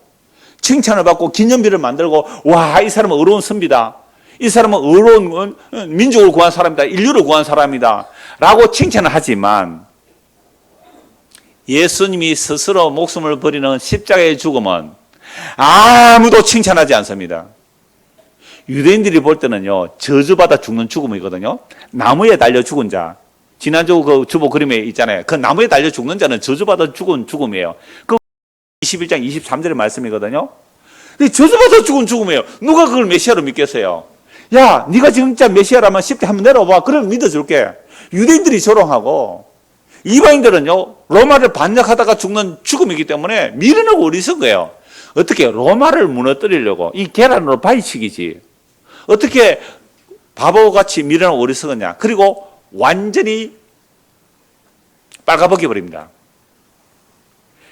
칭찬을 받고 기념비를 만들고 와, 이 사람은 의로운 선비다. 이 사람은 의로운 민족을 구한 사람이다. 인류를 구한 사람이다. 라고 칭찬을 하지만 예수님이 스스로 목숨을 버리는 십자가의 죽음은 아무도 칭찬하지 않습니다. 유대인들이 볼 때는요, 저주받아 죽는 죽음이거든요. 나무에 달려 죽은 자. 지난주 그 주보 그림에 있잖아요. 그 나무에 달려 죽는 자는 저주받아 죽은 죽음이에요. 그 21장 23절의 말씀이거든요. 저주받아 죽은 죽음이에요. 누가 그걸 메시아로 믿겠어요? 야, 네가 진짜 메시아라면 10대 한번 내려와. 그러면 믿어줄게. 유대인들이 조롱하고 이방인들은요, 로마를 반역하다가 죽는 죽음이기 때문에 미련하고 어리석은 거예요. 어떻게 로마를 무너뜨리려고 이 계란으로 바위치기지. 어떻게 바보같이 미련하고 어리석었냐. 그리고 완전히 빨가벗겨 버립니다.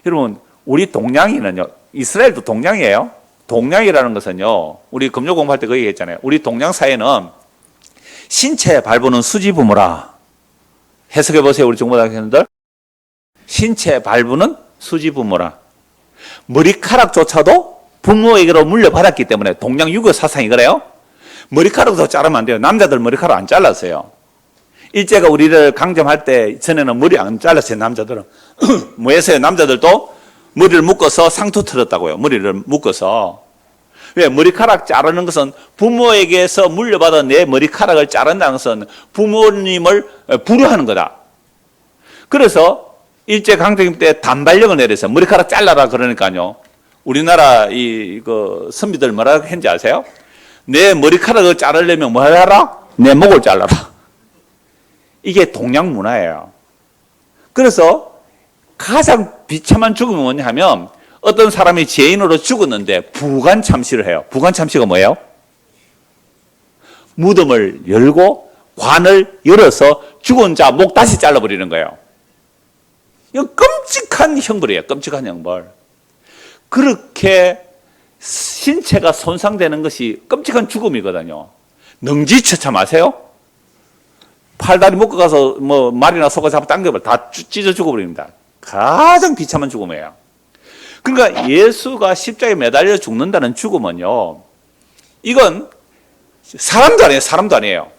여러분, 우리 동양인은요, 이스라엘도 동양이에요. 동양이라는 것은요, 우리 금요 공부할 때 그 얘기했잖아요. 우리 동양 사회는 신체 발부는 수지 부모라. 해석해 보세요, 우리 중고등학생들. 신체 발부는 수지 부모라. 머리카락조차도 부모에게로 물려받았기 때문에 동양 유교 사상이 그래요. 머리카락도 자르면 안 돼요. 남자들 머리카락 안 잘랐어요. 일제가 우리를 강점할 때 전에는 머리 안 잘랐어요. 남자들은. 뭐했어요? 남자들도 머리를 묶어서 상투 틀었다고요. 머리를 묶어서. 왜? 머리카락 자르는 것은 부모에게서 물려받은 내 머리카락을 자른다는 것은 부모님을 불효하는 거다. 그래서 일제 강점기 때 단발령을 내려서 머리카락 잘라라 그러니까요. 우리나라 그 선비들 뭐라고 했는지 아세요? 내 머리카락을 자르려면 뭐 해라? 내 목을 잘라라. 이게 동양 문화예요. 그래서 가장 비참한 죽음이 뭐냐 하면 어떤 사람이 죄인으로 죽었는데 부관참시를 해요. 부관참시가 뭐예요? 무덤을 열고 관을 열어서 죽은 자 목 다시 잘라버리는 거예요. 이거 끔찍한 형벌이에요. 끔찍한 형벌. 그렇게 신체가 손상되는 것이 끔찍한 죽음이거든요. 능지처참 아세요? 팔다리 묶어가서 뭐 말이나 속아 잡아 당겨버려 다 찢어 죽어버립니다. 가장 비참한 죽음이에요. 그러니까 예수가 십자가에 매달려 죽는다는 죽음은요, 이건 사람도 아니에요. 사람도 아니에요.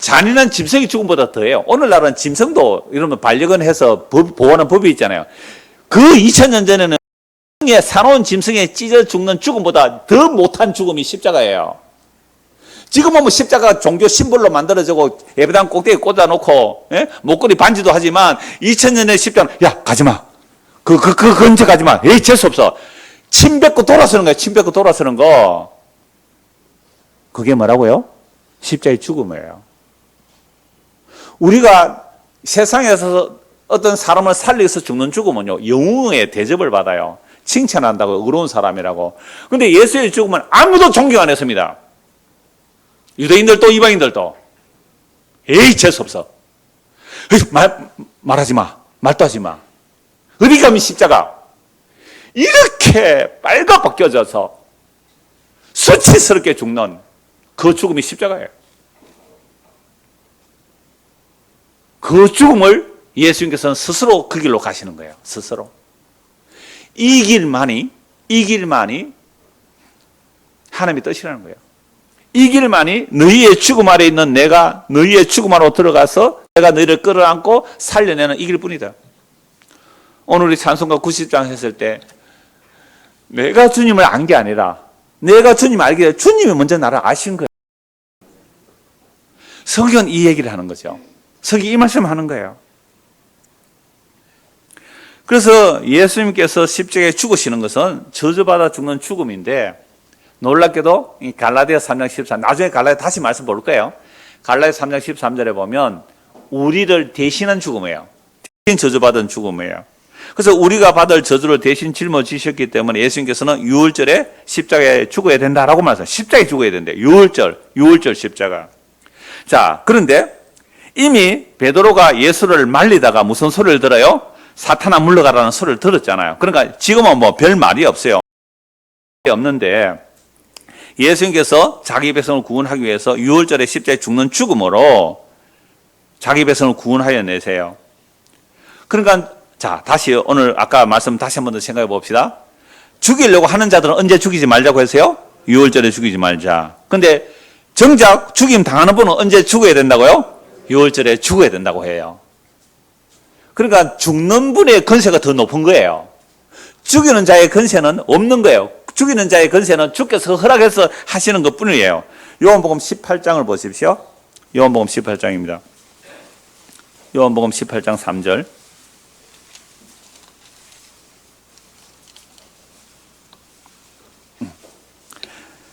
잔인한 짐승의 죽음보다 더해요. 오늘날은 짐승도 이러면 반려견 해서 보호하는 법이 있잖아요. 그 2000년 전에는 사나운 짐승에 찢어 죽는 죽음보다 더 못한 죽음이 십자가예요. 지금은 뭐 십자가 종교 심볼로 만들어지고 예배당 꼭대기에 꽂아놓고 목걸이 반지도 하지만 2000년의 십자가는 야 가지마. 그 근처 가지마. 에이 재수 없어. 침 뱉고 돌아서는 거야. 침 뱉고 돌아서는 거. 그게 뭐라고요? 십자가의 죽음이에요. 우리가 세상에서 어떤 사람을 살리기 위해서 죽는 죽음은요, 영웅의 대접을 받아요. 칭찬한다고, 의로운 사람이라고. 근데 예수의 죽음은 아무도 존경 안 했습니다. 유대인들도 이방인들도. 에이 재수없어. 말하지 마. 말도 하지 마. 어디 감히 십자가. 이렇게 빨가벗겨져서 수치스럽게 죽는 그 죽음이 십자가예요. 그 죽음을 예수님께서는 스스로 그 길로 가시는 거예요. 스스로. 이 길만이 하나님의 뜻이라는 거예요. 이 길만이 너희의 죽음 아래 있는 내가 너희의 죽음 안으로 들어가서 내가 너희를 끌어안고 살려내는 이 길뿐이다. 오늘 우리 찬송가 90장 했을 때 내가 주님을 안 게 아니라 내가 주님을 알게 돼 주님이 먼저 나를 아신 거예요. 성경은 이 얘기를 하는 거죠. 성경이 이 말씀을 하는 거예요. 그래서 예수님께서 십자가에 죽으시는 것은 저주받아 죽는 죽음인데 놀랍게도 갈라디아 3장 13 나중에 갈라디아 다시 말씀 볼 거예요. 갈라디아 3장 13절에 보면 우리를 대신한 죽음이에요. 대신 저주받은 죽음이에요. 그래서 우리가 받을 저주를 대신 짊어지셨기 때문에 예수님께서는 유월절에 십자가에 죽어야 된다라고 말씀하세요. 십자가에 죽어야 된대. 유월절 십자가. 자, 그런데 이미 베드로가 예수를 말리다가 무슨 소리를 들어요? 사탄아 물러가라는 소리를 들었잖아요. 그러니까 지금은 뭐 별 말이 없어요. 없는데 예수님께서 자기 백성을 구원하기 위해서 유월절에 십자가에 죽는 죽음으로 자기 백성을 구원하여 내세요. 그러니까 자, 다시 오늘 아까 말씀 다시 한 번 더 생각해 봅시다. 죽이려고 하는 자들은 언제 죽이지 말자고 했어요? 유월절에 죽이지 말자. 근데 정작 죽임 당하는 분은 언제 죽어야 된다고요? 유월절에 죽어야 된다고 해요. 그러니까 죽는 분의 권세가 더 높은 거예요. 죽이는 자의 권세는 없는 거예요. 죽이는 자의 권세는 주께서 허락해서 하시는 것 뿐이에요. 요한복음 18장을 보십시오. 요한복음 18장입니다. 요한복음 18장 3절.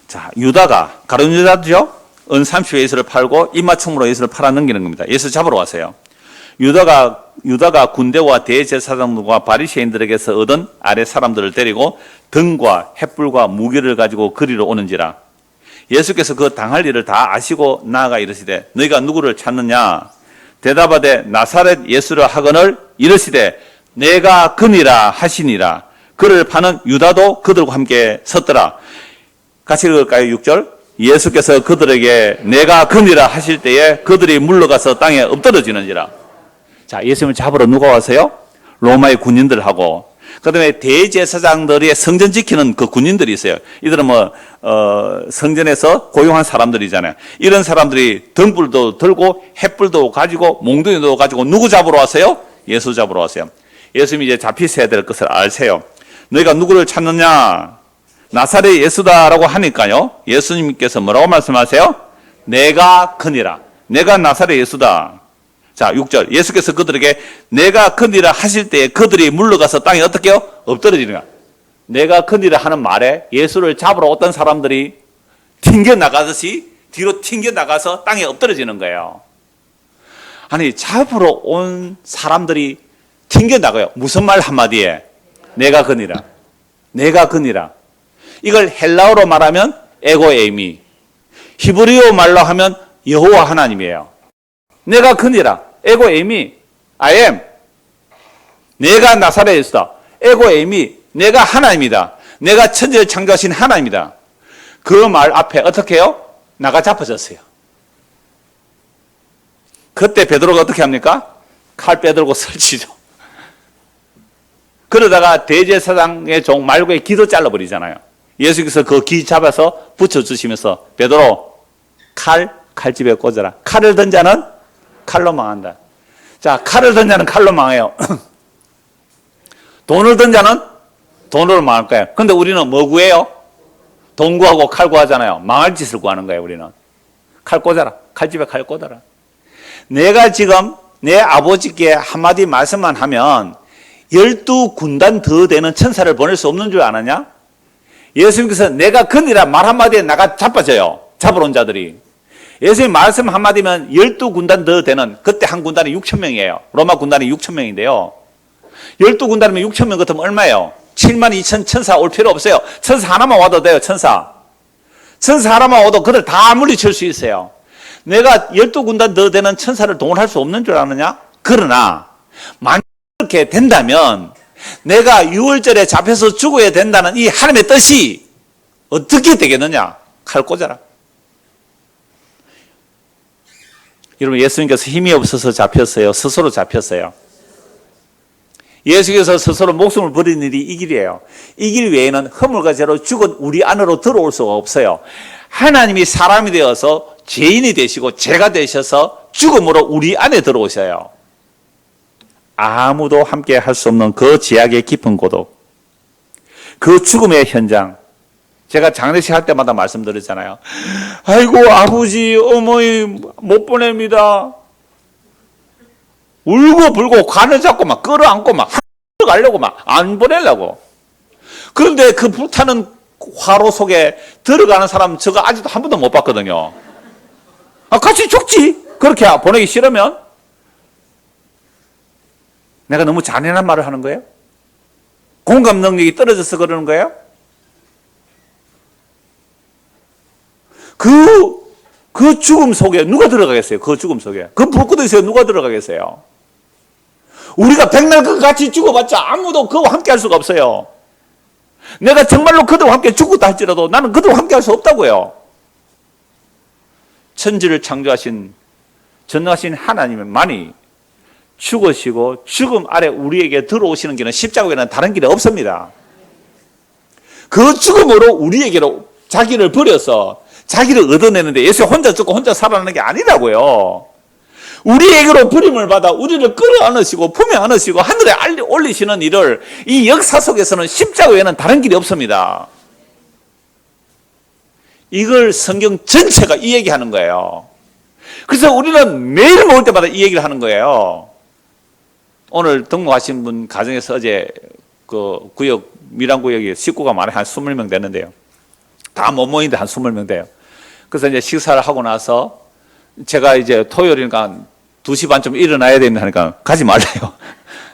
자, 유다가, 가룟 유다죠? 은 30에 예수를 팔고 입맞춤으로 예수를 팔아 넘기는 겁니다. 예수 잡으러 왔어요. 유다가 군대와 대제사장들과 바리새인들에게서 얻은 아래 사람들을 데리고 등과 횃불과 무기를 가지고 그리러 오는지라. 예수께서 그 당할 일을 다 아시고 나아가 이르시되 너희가 누구를 찾느냐? 대답하되 나사렛 예수를 하거늘 이르시되 내가 그니라 하시니라. 그를 파는 유다도 그들과 함께 섰더라. 같이 읽을까요? 6절. 예수께서 그들에게 내가 그니라 하실 때에 그들이 물러가서 땅에 엎드러지는지라. 자, 예수님을 잡으러 누가 왔어요? 로마의 군인들하고, 그 다음에 대제사장들의 성전 지키는 그 군인들이 있어요. 이들은 성전에서 고용한 사람들이잖아요. 이런 사람들이 등불도 들고 횃불도 가지고 몽둥이도 가지고 누구 잡으러 왔어요? 예수 잡으러 왔어요. 예수님이 이제 잡히셔야 될 것을 알세요. 너희가 누구를 찾느냐? 나사렛 예수다라고 하니까요. 예수님께서 뭐라고 말씀하세요? 내가 그니라. 내가 나사렛 예수다. 자, 6절. 예수께서 그들에게 내가 그니라 하실 때에 그들이 물러가서 땅에 어떻게 해요? 엎드러지는 거야. 내가 그니라 하는 말에 예수를 잡으러 어떤 사람들이 튕겨나가듯이 뒤로 튕겨나가서 땅에 엎드러지는 거예요. 아니, 잡으러 온 사람들이 튕겨나가요. 무슨 말 한마디에? 내가 그니라. 내가 그니라. 이걸 헬라어로 말하면 에고에이미, 히브리어 말로 하면 여호와 하나님이에요. 내가 그니라. 에고에이미, I am. 내가 나사렛 예수다. 에고에이미, 내가 하나님이다. 내가 천지를 창조하신 하나님이다. 그 말 앞에 어떻게 해요? 나가 잡아졌어요. 그때 베드로가 어떻게 합니까? 칼 빼들고 설치죠. 그러다가 대제사장의 종 말고의 귀도 잘라버리잖아요. 예수께서 그 귀 잡아서 붙여주시면서 베드로 칼집에 꽂아라. 칼을 든 자는 칼로 망한다. 자, 칼을 든 자는 칼로 망해요. 돈을 든 자는 돈으로 망할 거예요. 근데 우리는 뭐 구해요? 돈 구하고 칼 구하잖아요. 망할 짓을 구하는 거예요, 우리는. 칼 꽂아라. 칼집에 칼 꽂아라. 내가 지금 내 아버지께 한마디 말씀만 하면 12군단 더 되는 천사를 보낼 수 없는 줄 아느냐? 예수님께서 내가 그니라 말 한마디에 나가 자빠져요. 잡으러 온 자들이. 예수님 말씀 한마디면 12군단 더 되는, 그때 한 군단이 6,000명이에요. 로마 군단이 6,000명인데요. 12군단이면 6,000명 같으면 얼마예요? 72,000 천사 올 필요 없어요. 천사 하나만 와도 돼요, 천사. 천사 하나만 와도 그들 다 물리칠 수 있어요. 내가 12군단 더 되는 천사를 동원할 수 없는 줄 아느냐? 그러나 만약 그렇게 된다면 내가 6월절에 잡혀서 죽어야 된다는 이 하나님의 뜻이 어떻게 되겠느냐? 칼 꽂아라. 여러분, 예수님께서 힘이 없어서 잡혔어요? 스스로 잡혔어요? 예수께서 스스로 목숨을 버린 일이 이 길이에요. 이 길 외에는 허물과 죄로 죽은 우리 안으로 들어올 수가 없어요. 하나님이 사람이 되어서 죄인이 되시고 죄가 되셔서 죽음으로 우리 안에 들어오셔요. 아무도 함께 할 수 없는 그 죄악의 깊은 고독, 그 죽음의 현장. 제가 장례식 할 때마다 말씀드렸잖아요. 아이고 아버지 어머니 못 보냅니다. 울고 불고 관을 잡고 막 끌어안고 막 가려고 막 안 보내려고. 그런데 그 불타는 화로 속에 들어가는 사람 저거 아직도 한 번도 못 봤거든요. 같이 죽지. 그렇게 보내기 싫으면. 내가 너무 잔인한 말을 하는 거예요? 공감 능력이 떨어져서 그러는 거예요? 그 죽음 속에 누가 들어가겠어요? 그 죽음 속에. 그 불구덩이에 누가 들어가겠어요? 우리가 백날 그 같이 죽어봤자 아무도 그와 함께 할 수가 없어요. 내가 정말로 그들과 함께 죽었다 할지라도 나는 그들과 함께 할 수 없다고요. 천지를 창조하신 전능하신 하나님만이 죽으시고 죽음 아래 우리에게 들어오시는 길은 십자가 외에는 다른 길이 없습니다. 그 죽음으로 우리에게로 자기를 버려서 자기를 얻어내는데 예수 혼자 죽고 혼자 살아나는 게 아니라고요. 우리에게로 버림을 받아 우리를 끌어안으시고 품에 안으시고 하늘에 올리시는 일을 이 역사 속에서는 십자가 외에는 다른 길이 없습니다. 이걸 성경 전체가 이 얘기하는 거예요. 그래서 우리는 매일 모을 때마다 이 얘기를 하는 거예요. 오늘 등록하신 분 가정에서 어제 그 구역 밀양구역에 식구가 많아요. 한 20명 되는데요. 다 못 모이는데 한 20명 돼요. 그래서 이제 식사를 하고 나서 제가 이제 토요일이니까 2시 반쯤 일어나야 된다 하니까 가지 말래요.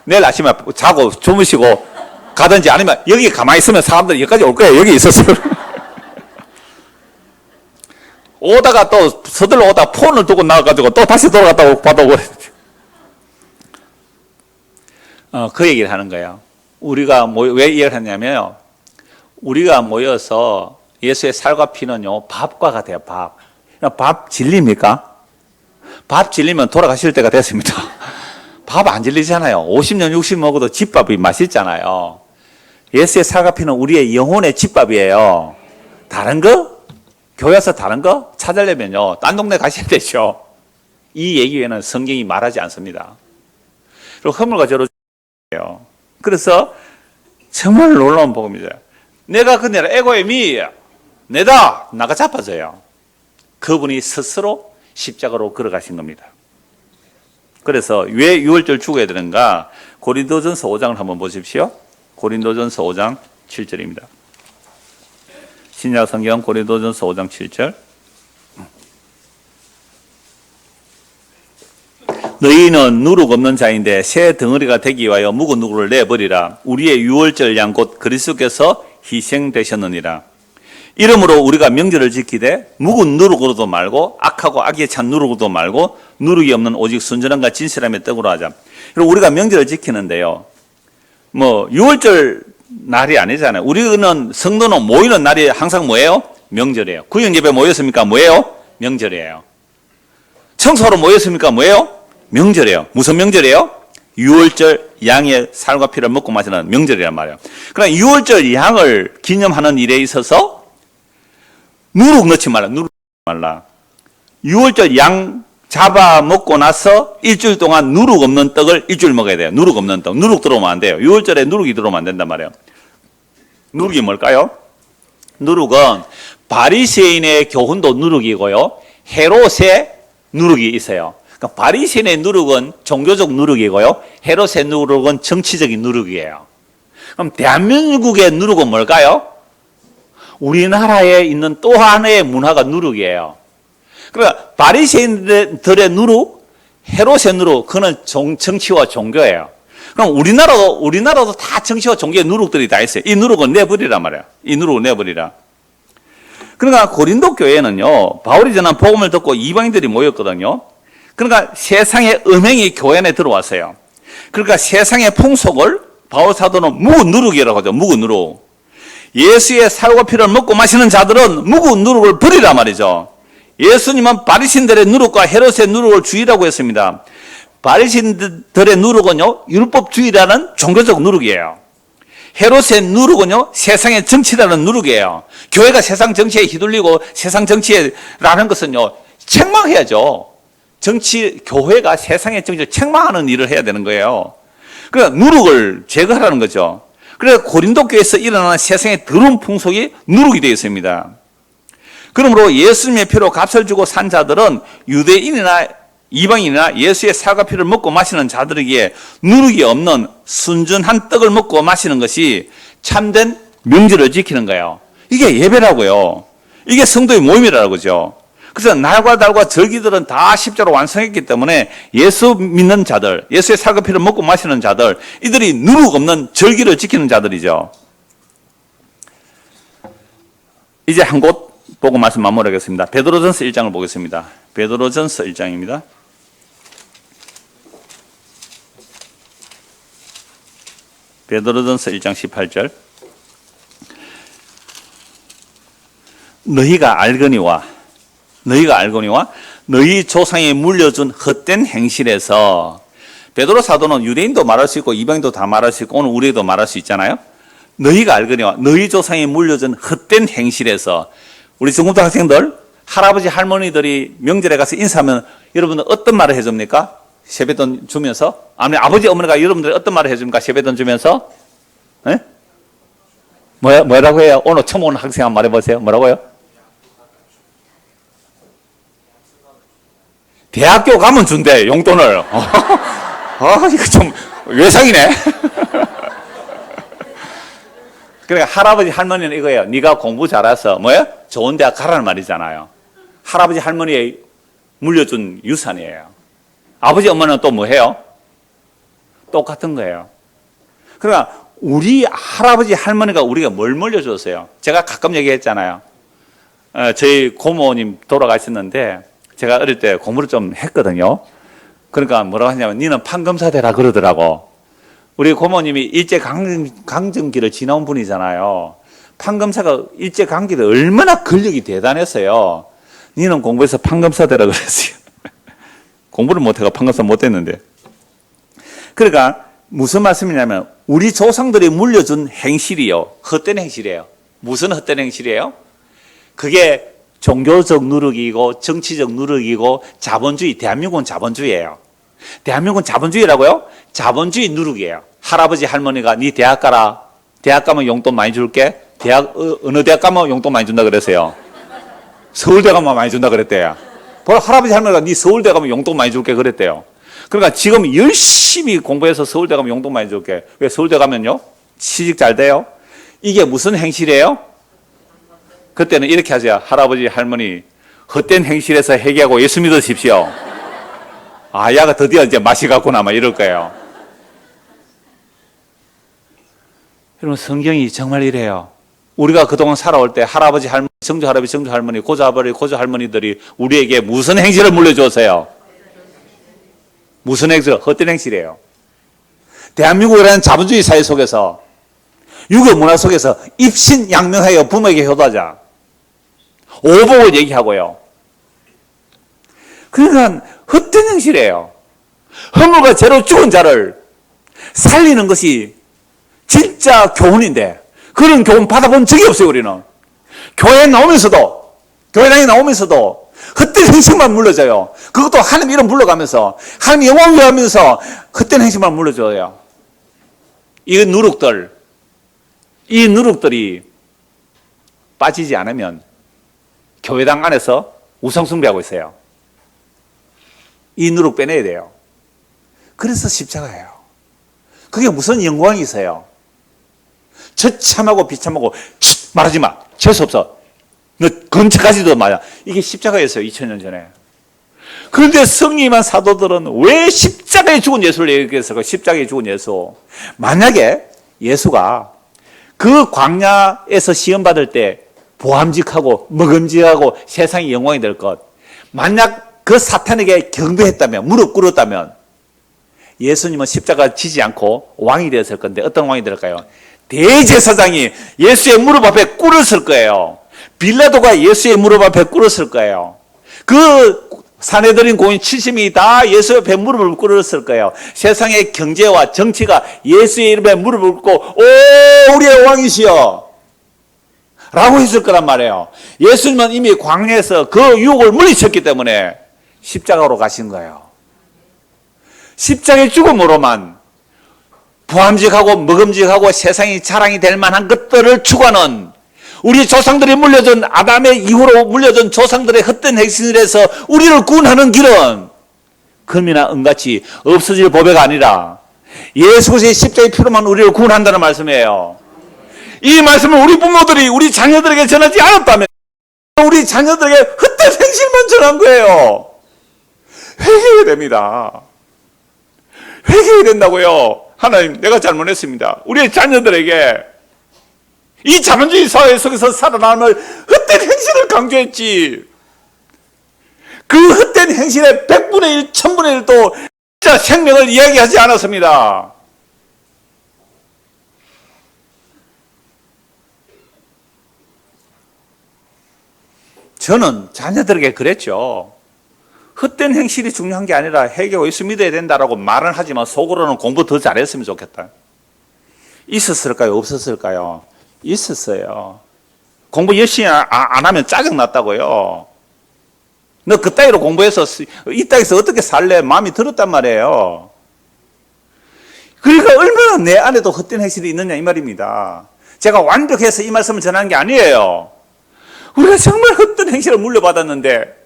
내일 아침에 자고 주무시고 가든지 아니면 여기 가만히 있으면 사람들이 여기까지 올 거예요. 여기 있었어요. 오다가 또 서둘러 오다 폰을 두고 나와가지고 또 다시 돌아갔다고 받아오고 그 얘기를 하는 거예요. 우리가 왜 이 얘기를 하냐면요. 우리가 모여서 예수의 살과 피는요, 밥과 같아요, 밥. 밥 질립니까? 밥 질리면 돌아가실 때가 됐습니다. 밥 안 질리잖아요. 50년, 60년 먹어도 집밥이 맛있잖아요. 예수의 살과 피는 우리의 영혼의 집밥이에요. 다른 거? 교회 와서 다른 거 찾으려면요, 딴 동네 가셔야 되죠. 이 얘기 외에는 성경이 말하지 않습니다. 그리고 허물과 죄로 죽어요. 그래서 정말 놀라운 복음이죠. 내가 그네라 에고의 미 내다 나가 잡아져요. 그분이 스스로 십자가로 걸어가신 겁니다. 그래서 왜 6월절 죽어야 되는가? 고린도전서 5장을 한번 보십시오. 고린도전서 5장 7절입니다. 신약 성경 고린도전서 5장 7절. 너희는 누룩 없는 자인데 새 덩어리가 되기 위하여 묵은 누룩을 내버리라. 우리의 6월절 양 곧 그리스도께서 희생되셨느니라. 이러므로 우리가 명절을 지키되 묵은 누룩으로도 말고 악하고 악에 찬 누룩으로도 말고 누룩이 없는 오직 순전함과 진실함의 떡으로 하자. 그리고 우리가 명절을 지키는데요. 6월절 날이 아니잖아요. 우리는 성도는 모이는 날이 항상 뭐예요? 명절이에요. 구역예배 모였습니까? 뭐예요? 명절이에요. 청소하러 모였습니까? 뭐예요? 명절이에요. 무슨 명절이에요? 6월절 양의 살과 피를 먹고 마시는 명절이란 말이에요. 그러나 6월절 양을 기념하는 일에 있어서 누룩 넣지 말라. 누룩 넣지 말라. 6월절 양 잡아 먹고 나서 일주일 동안 누룩 없는 떡을 일주일 먹어야 돼요. 누룩 없는 떡. 누룩 들어오면 안 돼요. 6월절에 누룩이 들어오면 안 된단 말이에요. 누룩이 뭘까요? 누룩은 바리새인의 교훈도 누룩이고요. 헤롯의 누룩이 있어요. 그러니까 바리새인의 누룩은 종교적 누룩이고요. 헤롯의 누룩은 정치적인 누룩이에요. 그럼 대한민국의 누룩은 뭘까요? 우리나라에 있는 또 하나의 문화가 누룩이에요. 그러니까 바리새인들의 누룩, 헤롯의 누룩, 그거는 정치와 종교예요. 그럼 우리나라도 다 정치와 종교의 누룩들이 다 있어요. 이 누룩은 내버리란 말이에요. 이 누룩을 내버리라. 그러니까 고린도 교회는요, 바울이 전한 복음을 듣고 이방인들이 모였거든요. 그러니까 세상의 음행이 교회 안에 들어왔어요. 그러니까 세상의 풍속을 바울 사도는 묵은 누룩이라고 하죠. 묵은 누룩. 예수의 살과 피를 먹고 마시는 자들은 묵은 누룩을 버리란 말이죠. 예수님은 바리새인들의 누룩과 헤롯의 누룩을 주의라고 했습니다. 바리새인들의 누룩은요, 율법주의라는 종교적 누룩이에요. 헤롯의 누룩은요, 세상의 정치라는 누룩이에요. 교회가 세상 정치에 휘둘리고 세상 정치라는 것은요, 책망해야죠. 교회가 세상의 정치를 책망하는 일을 해야 되는 거예요. 그러니까 누룩을 제거하라는 거죠. 그래서 고린도 교회에서 일어나는 세상의 더러운 풍속이 누룩이 되어 있습니다. 그러므로 예수님의 피로 값을 주고 산 자들은 유대인이나 이방인이나 예수의 사과 피를 먹고 마시는 자들에게 누룩이 없는 순전한 떡을 먹고 마시는 것이 참된 명절을 지키는 거예요. 이게 예배라고요. 이게 성도의 모임이라는 거죠. 그래서 날과 달과 절기들은 다 십자로 완성했기 때문에 예수 믿는 자들, 예수의 사과 피를 먹고 마시는 자들, 이들이 누룩 없는 절기를 지키는 자들이죠. 이제 한 곳 보고 말씀 마무리하겠습니다. 베드로전서 1장을 보겠습니다. 베드로전서 1장입니다. 베드로전서 1장 18절. 너희가 알거니와 너희 조상이 물려준 헛된 행실에서, 베드로 사도는 유대인도 말할 수 있고 이방인도 다 말할 수 있고 오늘 우리도 말할 수 있잖아요. 너희가 알거니와 너희 조상이 물려준 헛된 행실에서, 우리 중고등 학생들 할아버지 할머니들이 명절에 가서 인사하면 여러분들 어떤 말을 해줍니까? 세뱃돈 주면서? 아니면 아버지 어머니가 여러분들 어떤 말을 해줍니까? 세뱃돈 주면서? 네? 뭐라고 해요? 오늘 처음 오는 학생 한번 말해보세요. 뭐라고요? 대학교 가면 준대, 용돈을. 이거 좀 외상이네. 그러니까 할아버지 할머니는 이거예요. 네가 공부 잘해서 뭐예요? 좋은 대학 가라는 말이잖아요. 할아버지 할머니의 물려준 유산이에요. 아버지 엄마는 또 뭐 해요? 똑같은 거예요. 그러니까 우리 할아버지 할머니가 우리가 뭘 물려줬어요? 제가 가끔 얘기했잖아요. 저희 고모님 돌아가셨는데 제가 어릴 때 공부를 좀 했거든요. 그러니까 뭐라고 하냐면 니는 판검사 되라 그러더라고. 우리 고모님이 일제강점기를 지나온 분이잖아요. 판검사가 일제강점기 때 얼마나 근력이 대단했어요. 니는 공부해서 판검사 되라 그랬어요. 공부를 못해가 판검사 못했는데. 그러니까 무슨 말씀이냐면 우리 조상들이 물려준 행실이요, 헛된 행실이에요. 무슨 헛된 행실이에요? 그게 종교적 누룩이고 정치적 누룩이고 자본주의, 대한민국은 자본주의예요. 대한민국은 자본주의라고요? 자본주의 누룩이에요. 할아버지 할머니가 네 대학 가라. 대학 가면 용돈 많이 줄게. 어느 대학 가면 용돈 많이 준다 그랬어요. 서울대 가면 많이 준다 그랬대요. 할아버지 할머니가 네 서울대 가면 용돈 많이 줄게 그랬대요. 그러니까 지금 열심히 공부해서 서울대 가면 용돈 많이 줄게. 왜 서울대 가면요? 취직 잘 돼요? 이게 무슨 행실이에요? 그때는 이렇게 하세요. 할아버지 할머니 헛된 행실에서 회개하고 예수 믿으십시오. 야가 드디어 이제 맛이 갔구나 막 이럴 거예요. 여러분 성경이 정말 이래요. 우리가 그동안 살아올 때 할아버지 할머니, 정조 할아버지, 정조 할머니, 고조 아버지, 고조 할머니들이 우리에게 무슨 행실을 물려줬어요? 무슨 행실? 헛된 행실이에요. 대한민국이라는 자본주의 사회 속에서, 유교 문화 속에서 입신양명하여 부모에게 효도하자. 오복을 얘기하고요. 그러니까 헛된 행실이에요. 허물과 죄로 죽은 자를 살리는 것이 진짜 교훈인데 그런 교훈 받아본 적이 없어요. 우리는 교회에 나오면서도, 교회당에 나오면서도 헛된 행실만 물려줘요. 그것도 하나님 이름 불러가면서 하나님 영광 위하면서 헛된 행실만 물려줘요. 이 누룩들이 빠지지 않으면 교회당 안에서 우상숭배하고 있어요. 이 누룩 빼내야 돼요. 그래서 십자가예요. 그게 무슨 영광이 있어요? 저참하고 비참하고 말하지 마. 재수 없어. 너 근처까지도 말이야. 이게 십자가였어요. 2000년 전에. 그런데 성님한 사도들은 왜 십자가에 죽은 예수를 얘기했을까? 십자가에 죽은 예수. 만약에 예수가 그 광야에서 시험 받을 때 보암직하고 먹음직하고 세상의 영광이 될 것, 만약 그 사탄에게 경배했다면, 무릎 꿇었다면 예수님은 십자가 지지 않고 왕이 되었을 건데 어떤 왕이 될까요? 대제사장이 예수의 무릎 앞에 꿇었을 거예요. 빌라도가 예수의 무릎 앞에 꿇었을 거예요. 그 사내들인 공인 70명이 다 예수 옆에 무릎을 꿇었을 거예요. 세상의 경제와 정치가 예수의 이름에 무릎을 꿇고 오 우리의 왕이시여 라고 했을 거란 말이에요. 예수님은 이미 광야에서 그 유혹을 물리쳤기 때문에 십자가로 가신 거예요. 십자가의 죽음으로만 부함직하고 먹음직하고 세상이 자랑이 될 만한 것들을 추구하는 우리 조상들이 물려준 아담의 이후로 물려준 조상들의 헛된 행실에서 우리를 구원하는 길은 금이나 은같이 없어질 보배가 아니라 예수 그리스도의 십자가의 피로만 우리를 구원한다는 말씀이에요. 이 말씀을 우리 부모들이 우리 자녀들에게 전하지 않았다면 우리 자녀들에게 헛된 행실만 전한 거예요. 회개해야 됩니다. 회개해야 된다고요. 하나님 내가 잘못했습니다. 우리의 자녀들에게 이 자본주의 사회 속에서 살아남을 헛된 행실을 강조했지. 그 헛된 행실의 100분의 1, 1000분의 1도 진짜 생명을 이야기하지 않았습니다. 저는 자녀들에게 그랬죠. 헛된 행실이 중요한 게 아니라 회개하고 예수 믿어야 된다라고 말은 하지만 속으로는 공부 더 잘했으면 좋겠다. 있었을까요? 없었을까요? 있었어요. 공부 열심히 안 하면 짜증났다고요. 너 그따위로 공부해서 이 땅에서 어떻게 살래? 마음이 들었단 말이에요. 그러니까 얼마나 내 안에도 헛된 행실이 있느냐 이 말입니다. 제가 완벽해서 이 말씀을 전하는 게 아니에요. 우리가 정말 헛된 행실을 물려받았는데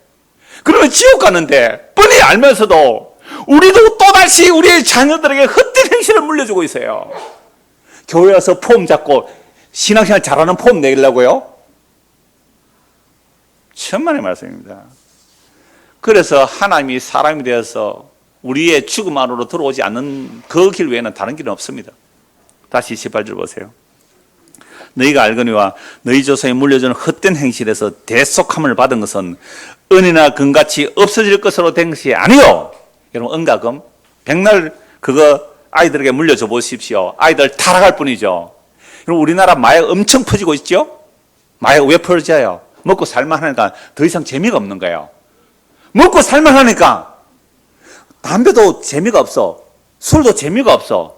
그러면 지옥 가는데 뻔히 알면서도 우리도 또다시 우리의 자녀들에게 헛된 행실을 물려주고 있어요. 교회 와서 폼 잡고 신앙생활 잘하는 폼 내려고요? 천만의 말씀입니다. 그래서 하나님이 사람이 되어서 우리의 죽음 안으로 들어오지 않는 그 길 외에는 다른 길은 없습니다. 다시 18절 보세요. 너희가 알거니와 너희 조상이 물려주는 헛된 행실에서 대속함을 받은 것은 은이나 금같이 없어질 것으로 된 것이 아니요. 여러분 은과 금 백날 그거 아이들에게 물려줘 보십시오. 아이들 타락할 뿐이죠. 여러분 우리나라 마약 엄청 퍼지고 있죠. 마약 왜 퍼져요? 먹고 살만 하니까 더 이상 재미가 없는 거예요. 먹고 살만 하니까 담배도 재미가 없어. 술도 재미가 없어.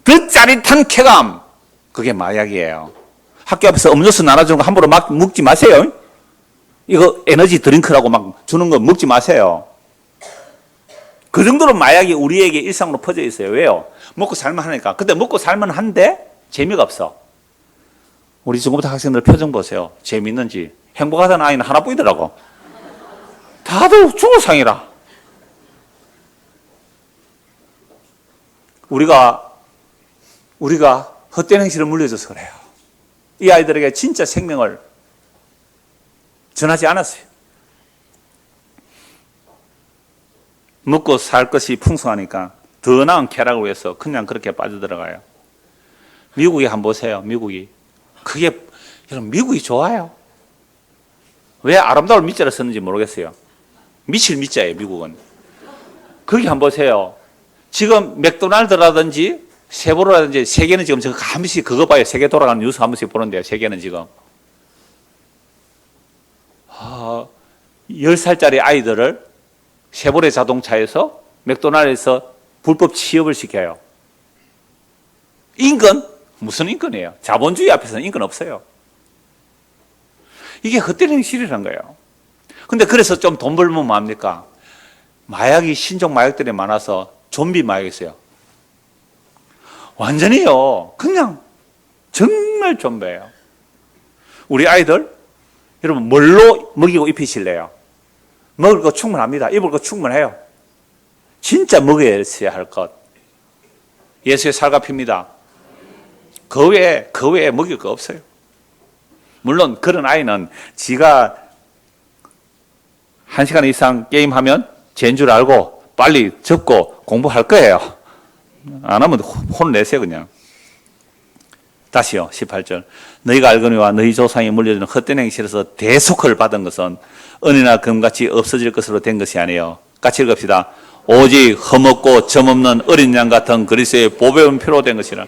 그 짜릿한 쾌감 그게 마약이에요. 학교 앞에서 음료수 나눠주는 거 함부로 막 먹지 마세요. 이거 에너지 드링크라고 막 주는 거 먹지 마세요. 그 정도로 마약이 우리에게 일상으로 퍼져 있어요. 왜요? 먹고 살만 하니까. 근데 먹고 살만 한데 재미가 없어. 우리 중고등부 학생들 표정 보세요. 재미있는지. 행복하다는 아이는 하나뿐이더라고. 다들 죽을 상이라. 우리가 헛된 행실을 물려줘서 그래요. 이 아이들에게 진짜 생명을 전하지 않았어요. 먹고 살 것이 풍성하니까 더 나은 쾌락을 위해서 그냥 그렇게 빠져들어가요. 미국에 한번 보세요. 미국이. 그게 여러분 미국이 좋아요. 왜 아름다울 밑자를 썼는지 모르겠어요. 미칠 밑자예요. 미국은. 거기 한번 보세요. 지금 맥도날드라든지 세보로라든지 세계는 지금 한 번씩 그거 봐요. 세계 돌아가는 뉴스 한 번씩 보는데요. 세계는 지금 10살짜리 아이들을 쉐보레 자동차에서 맥도날드에서 불법 취업을 시켜요. 인권? 무슨 인권이에요? 자본주의 앞에서는 인권 없어요. 이게 헛된 행실이란 거예요. 근데 그래서 좀 돈 벌면 뭐합니까? 마약이 신종 마약들이 많아서 좀비 마약이 있어요. 완전히요. 그냥 정말 좀비예요. 우리 아이들 여러분 뭘로 먹이고 입히실래요? 먹을 거 충분합니다. 입을 거 충분해요. 진짜 먹여야 할 것. 예수의 살갑힙니다. 그 외에 먹일 거 없어요. 물론 그런 아이는 지가 1시간 이상 게임하면 쟨 줄 알고 빨리 접고 공부할 거예요. 안 하면 혼내세요 그냥. 다시요. 18절. 너희가 알거니와 너희 조상이 물려주는 헛된 행실에서 대속을 받은 것은 은이나 금같이 없어질 것으로 된 것이 아니에요. 같이 읽읍시다. 오직 흠없고 점없는 어린 양 같은 그리스도의 보배운 피로 된 것이라.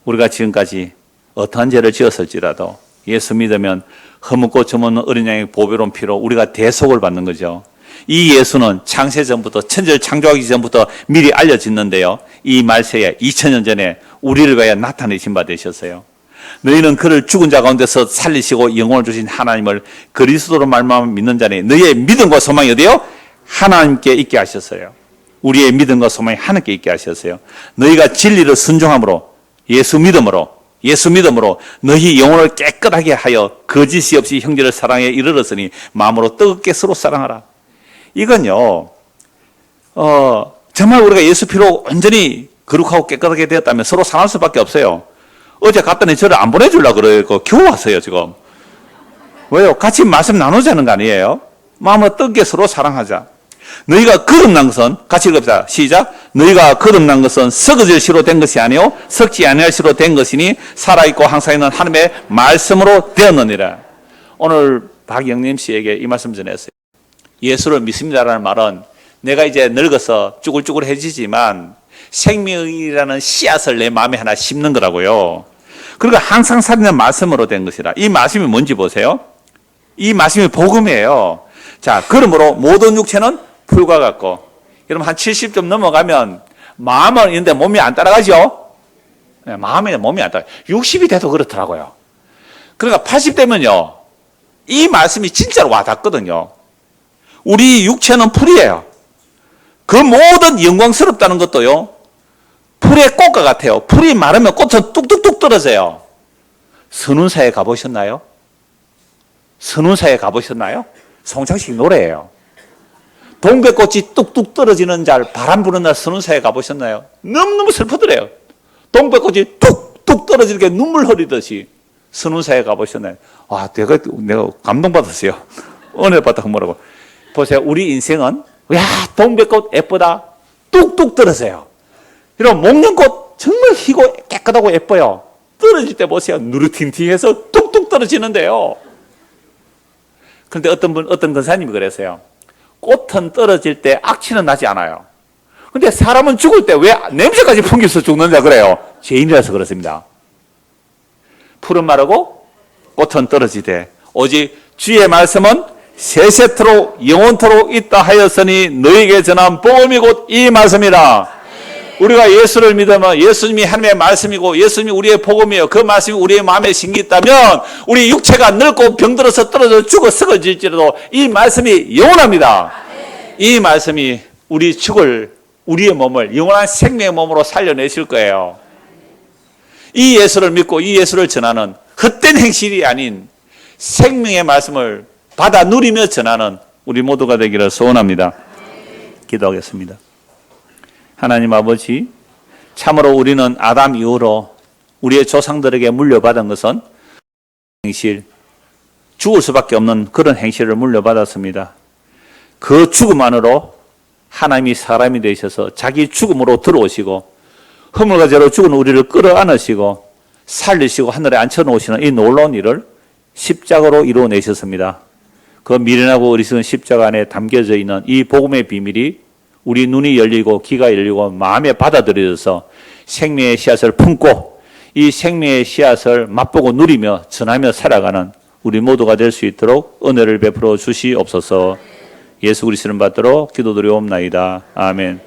우리가 지금까지 어떠한 죄를 지었을지라도 예수 믿으면 흠없고 점없는 어린 양의 보배로운 피로 우리가 대속을 받는 거죠. 이 예수는 창세 전부터, 천지를 창조하기 전부터 미리 알려졌는데요. 이 말세에 2000년 전에 우리를 위하여 나타내신 바 되셨어요. 너희는 그를 죽은 자 가운데서 살리시고 영혼을 주신 하나님을 그리스도로 말미암아 믿는 자니 너희의 믿음과 소망이 어디요? 하나님께 있게 하셨어요. 우리의 믿음과 소망이 하나님께 있게 하셨어요. 너희가 진리를 순종함으로 예수 믿음으로 너희 영혼을 깨끗하게 하여 거짓이 없이 형제를 사랑에 이르렀으니 마음으로 뜨겁게 서로 사랑하라. 이건요, 정말 우리가 예수 피로 완전히 거룩하고 깨끗하게 되었다면 서로 사랑할 수밖에 없어요. 어제 갔더니 저를 안 보내주려고 그러고 겨우 왔어요, 지금. 왜요? 같이 말씀 나누자는 거 아니에요? 마음으로 뜨겁게 서로 사랑하자. 너희가 거듭난 것은, 같이 읽읍시다. 시작. 너희가 거듭난 것은 썩어질 시로 된 것이 아니요 썩지 아니할 시로 된 것이니 살아있고 항상 있는 하나님의 말씀으로 되었느니라. 오늘 박영림 씨에게 이 말씀 전했어요. 예수를 믿습니다라는 말은 내가 이제 늙어서 쭈글쭈글해지지만 생명이라는 씨앗을 내 마음에 하나 심는 거라고요. 그러니까 항상 살아있는 말씀으로 된 것이라. 이 말씀이 뭔지 보세요. 이 말씀이 복음이에요. 자, 그러므로 모든 육체는 풀과 같고, 여러분 한 70점 넘어가면 마음은 있는데 몸이 안 따라가죠? 네, 마음이 몸이 안 따라가요. 60이 돼도 그렇더라고요. 그러니까 80되면요, 이 말씀이 진짜로 와닿거든요. 우리 육체는 풀이에요. 그 모든 영광스럽다는 것도요, 풀의 꽃과 같아요. 풀이 마르면 꽃은 뚝뚝뚝 떨어져요. 선운사에 가보셨나요? 선운사에 가보셨나요? 송창식 노래예요. 동백꽃이 뚝뚝 떨어지는 날, 바람 부는 날 선운사에 가보셨나요? 너무너무 슬프더래요. 동백꽃이 뚝뚝 떨어지는 게 눈물 흐리듯이 선운사에 가보셨나요? 와, 내가 감동받았어요. 은혜 받다 뭐라고. 보세요. 우리 인생은, 야, 동백꽃 예쁘다. 뚝뚝 떨어져요. 이런 목련꽃 정말 희고 깨끗하고 예뻐요. 떨어질 때 보세요. 누르팅팅해서 뚝뚝 떨어지는데요. 그런데 어떤 권사님이 그랬어요. 꽃은 떨어질 때 악취는 나지 않아요. 근데 사람은 죽을 때 왜 냄새까지 풍겨서 죽는다 그래요? 죄인이라서 그렇습니다. 풀은 마르고 꽃은 떨어지되 오직 주의 말씀은 세세토록 영원토록 있다 하였으니 너에게 전한 복음이 곧 이 말씀이라. 우리가 예수를 믿으면 예수님이 하나님의 말씀이고 예수님이 우리의 복음이에요. 그 말씀이 우리의 마음에 심기 있다면 우리 육체가 늙고 병들어서 떨어져 죽어 썩어질지라도 이 말씀이 영원합니다. 이 말씀이 우리의 몸을 영원한 생명의 몸으로 살려내실 거예요. 이 예수를 믿고 이 예수를 전하는 헛된 행실이 아닌 생명의 말씀을 받아 누리며 전하는 우리 모두가 되기를 소원합니다. 기도하겠습니다. 하나님 아버지, 참으로 우리는 아담 이후로 우리의 조상들에게 물려받은 것은 행실, 죽을 수밖에 없는 그런 행실을 물려받았습니다. 그 죽음 안으로 하나님이 사람이 되셔서 자기 죽음으로 들어오시고 허물과 죄로 죽은 우리를 끌어안으시고 살리시고 하늘에 앉혀놓으시는 이 놀라운 일을 십자가로 이루어내셨습니다. 그 미련하고 어리석은 십자가 안에 담겨져 있는 이 복음의 비밀이 우리 눈이 열리고 귀가 열리고 마음에 받아들여져서 생명의 씨앗을 품고 이 생명의 씨앗을 맛보고 누리며 전하며 살아가는 우리 모두가 될 수 있도록 은혜를 베풀어 주시옵소서. 예수 그리스도를 받들어 기도드리옵나이다. 아멘.